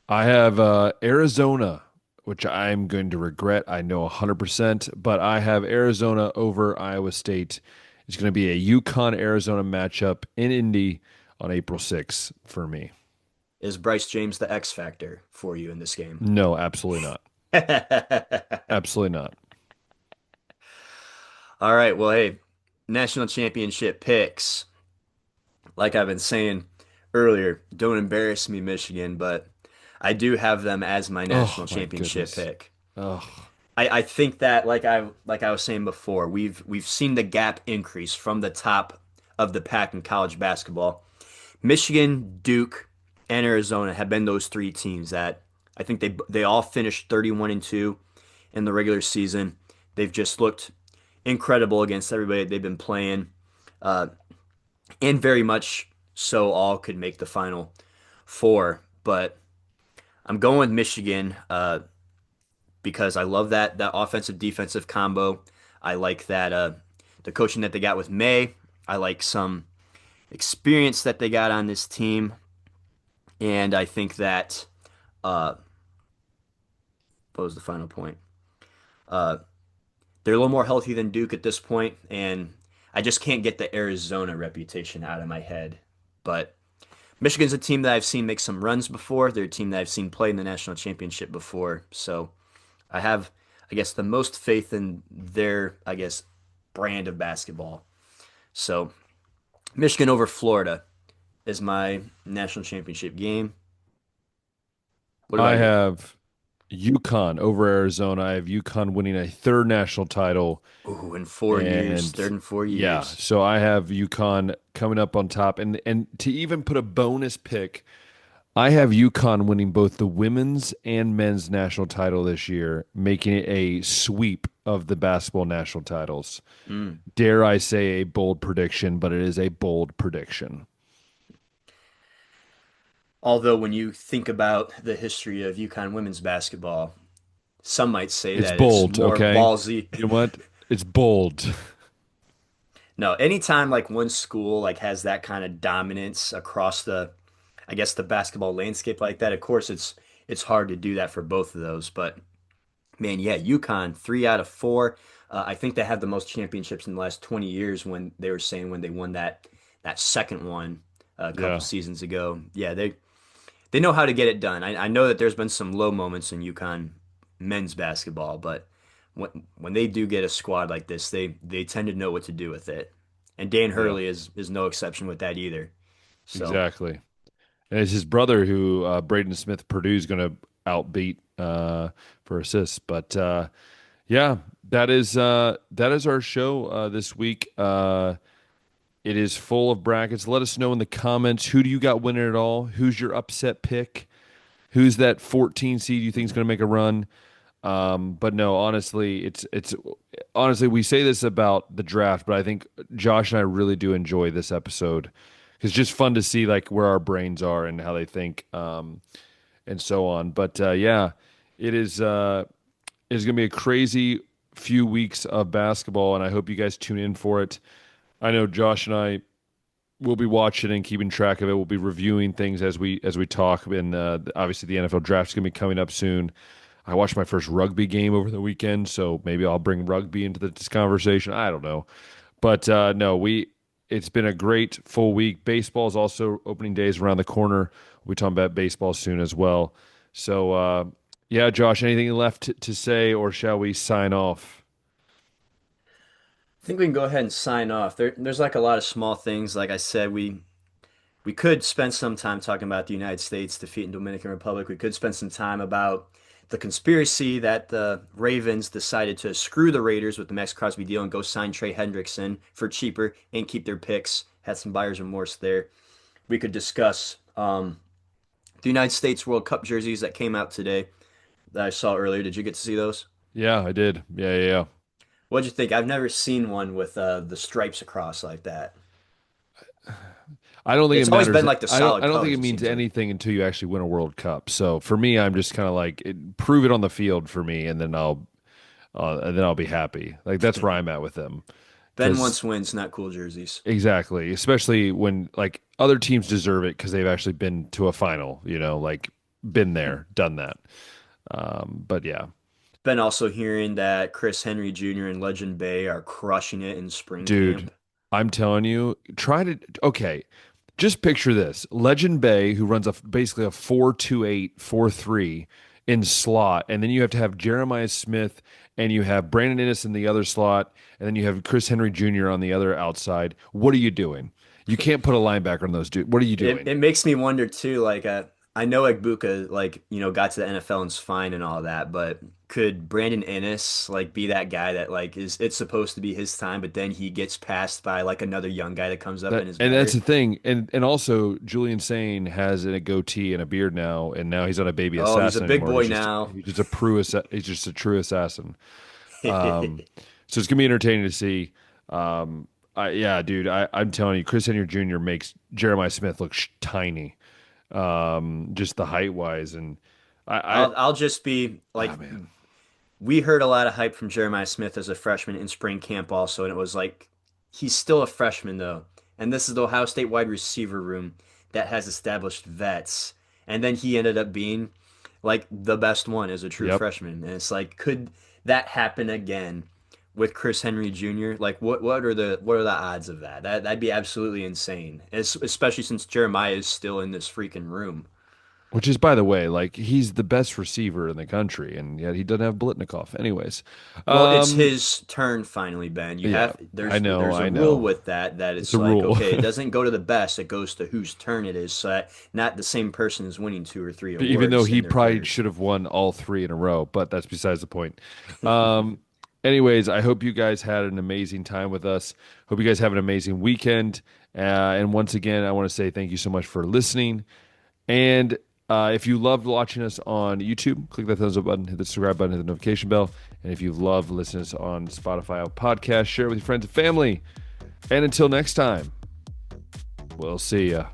A: I have Arizona, which I'm going to regret. I know 100%, but I have Arizona over Iowa State. It's going to be a UConn Arizona matchup in Indy on April 6th for me.
B: Is Bryce James the X factor for you in this game?
A: No, absolutely not. Absolutely not.
B: All right, well, hey, national championship picks. Like I've been saying earlier, don't embarrass me, Michigan, but I do have them as my
A: Oh
B: national
A: my
B: championship
A: goodness.
B: pick.
A: Oh,
B: I think that like I was saying before, we've seen the gap increase from the top of the pack in college basketball. Michigan, Duke, and Arizona have been those three teams that I think they all finished 31 and 2 in the regular season. They've just looked incredible against everybody they've been playing, uh, and very much so all could make the final four. But I'm going with Michigan. Because I love that offensive defensive combo. I like that the coaching that they got with May. I like some experience that they got on this team, and I think that what was the final point? Uh, they're a little more healthy than Duke at this point, and I just can't get the Arizona reputation out of my head. But Michigan's a team that I've seen make some runs before. They're a team that I've seen play in the national championship before. So I have, I guess, the most faith in their, I guess, brand of basketball. So Michigan over Florida is my national championship game. What
A: I
B: about you?
A: have UConn over Arizona. I have UConn winning a third national title.
B: Ooh, in 4 years,
A: And
B: third in four
A: yeah,
B: years.
A: so I have UConn coming up on top. And to even put a bonus pick, I have UConn winning both the women's and men's national title this year, making it a sweep of the basketball national titles.
B: Mm.
A: Dare I say a bold prediction, but it is a bold prediction.
B: Although when you think about the history of UConn women's basketball, some might say
A: It's
B: that it's
A: bold,
B: more
A: okay?
B: ballsy.
A: You know what? It's bold.
B: No, anytime like one school like has that kind of dominance across the, I guess the basketball landscape like that, of course it's hard to do that for both of those. But man, yeah, UConn, 3 out of 4. I think they had the most championships in the last 20 years when they were saying when they won that second one a couple
A: Yeah,
B: seasons ago. Yeah, they know how to get it done. I know that there's been some low moments in UConn men's basketball, but when they do get a squad like this, they tend to know what to do with it. And Dan
A: yeah,
B: Hurley is no exception with that either. So,
A: exactly. And it's his brother who Braden Smith Purdue is going to outbeat for assists. But yeah, that is our show this week. It is full of brackets. Let us know in the comments who do you got winning it all? Who's your upset pick? Who's that 14 seed you think is going to make a run? But no, honestly, it's honestly we say this about the draft, but I think Josh and I really do enjoy this episode because it's just fun to see like where our brains are and how they think, and so on. But yeah, it is going to be a crazy few weeks of basketball, and I hope you guys tune in for it. I know Josh and I will be watching and keeping track of it. We'll be reviewing things as we talk, and obviously the NFL draft is going to be coming up soon. I watched my first rugby game over the weekend, so maybe I'll bring rugby into this conversation. I don't know, but no, it's been a great full week. Baseball is also opening days around the corner. We'll be talking about baseball soon as well. So, yeah, Josh, anything left to say, or shall we sign off?
B: I think we can go ahead and sign off. There's like a lot of small things. Like I said, we could spend some time talking about the United States defeating Dominican Republic. We could spend some time about the conspiracy that the Ravens decided to screw the Raiders with the Max Crosby deal and go sign Trey Hendrickson for cheaper and keep their picks. Had some buyer's remorse there. We could discuss the United States World Cup jerseys that came out today that I saw earlier. Did you get to see those?
A: Yeah, I did. Yeah, yeah, yeah.
B: What'd you think? I've never seen one with the stripes across like that.
A: I don't think
B: It's
A: it
B: always
A: matters.
B: been like the
A: I
B: solid
A: don't think
B: colors,
A: it
B: it
A: means
B: seems like.
A: anything until you actually win a World Cup. So for me, I'm just kind of like prove it on the field for me, and then I'll be happy. Like that's where I'm at with them.
B: Ben
A: Because
B: wants wins, not cool jerseys.
A: exactly, especially when like other teams deserve it because they've actually been to a final. Like been there, done that. But yeah,
B: Been also hearing that Chris Henry Jr. and Legend Bay are crushing it in spring
A: dude,
B: camp.
A: I'm telling you, try to okay. Just picture this: Legend Bay, who runs basically a 4.28, 4.3 in slot, and then you have to have Jeremiah Smith, and you have Brandon Innes in the other slot, and then you have Chris Henry Jr. on the other outside. What are you doing? You can't put a linebacker on those dudes. What are you
B: It
A: doing?
B: makes me wonder too, like I know Egbuka got to the NFL and's fine and all that, but could Brandon Innes like be that guy that like is it's supposed to be his time, but then he gets passed by like another young guy that comes up and is
A: And that's
B: better?
A: the thing, and also Julian Sane has a goatee and a beard now, and now he's not a baby
B: Oh, he's a
A: assassin
B: big
A: anymore.
B: boy now.
A: He's just a true assassin. Um, so it's gonna be entertaining to see. Yeah, dude, I'm telling you, Chris Henry Jr. makes Jeremiah Smith look tiny, just the height wise, and I
B: I'll just be
A: ah
B: like
A: man,
B: we heard a lot of hype from Jeremiah Smith as a freshman in spring camp also, and it was like he's still a freshman though. And this is the Ohio State wide receiver room that has established vets. And then he ended up being like the best one as a true
A: yep.
B: freshman. And it's like, could that happen again with Chris Henry Jr.? Like what are the odds of that? That'd be absolutely insane. Especially since Jeremiah is still in this freaking room.
A: Which is, by the way, like he's the best receiver in the country, and yet he doesn't have Blitnikoff. Anyways,
B: Well, it's
A: um,
B: his turn finally, Ben. You
A: yeah,
B: have there's a
A: I
B: rule
A: know,
B: with that
A: it's
B: it's
A: a
B: like
A: rule.
B: okay, it doesn't go to the best, it goes to whose turn it is, so that not the same person is winning two or three
A: Even though
B: awards
A: he
B: in their
A: probably
B: careers.
A: should have won all three in a row, but that's besides the point. Um, anyways, I hope you guys had an amazing time with us. Hope you guys have an amazing weekend. And once again, I want to say thank you so much for listening. And if you loved watching us on YouTube, click that thumbs up button, hit the subscribe button, hit the notification bell. And if you love listening to us on Spotify or podcast, share it with your friends and family. And until next time, we'll see ya.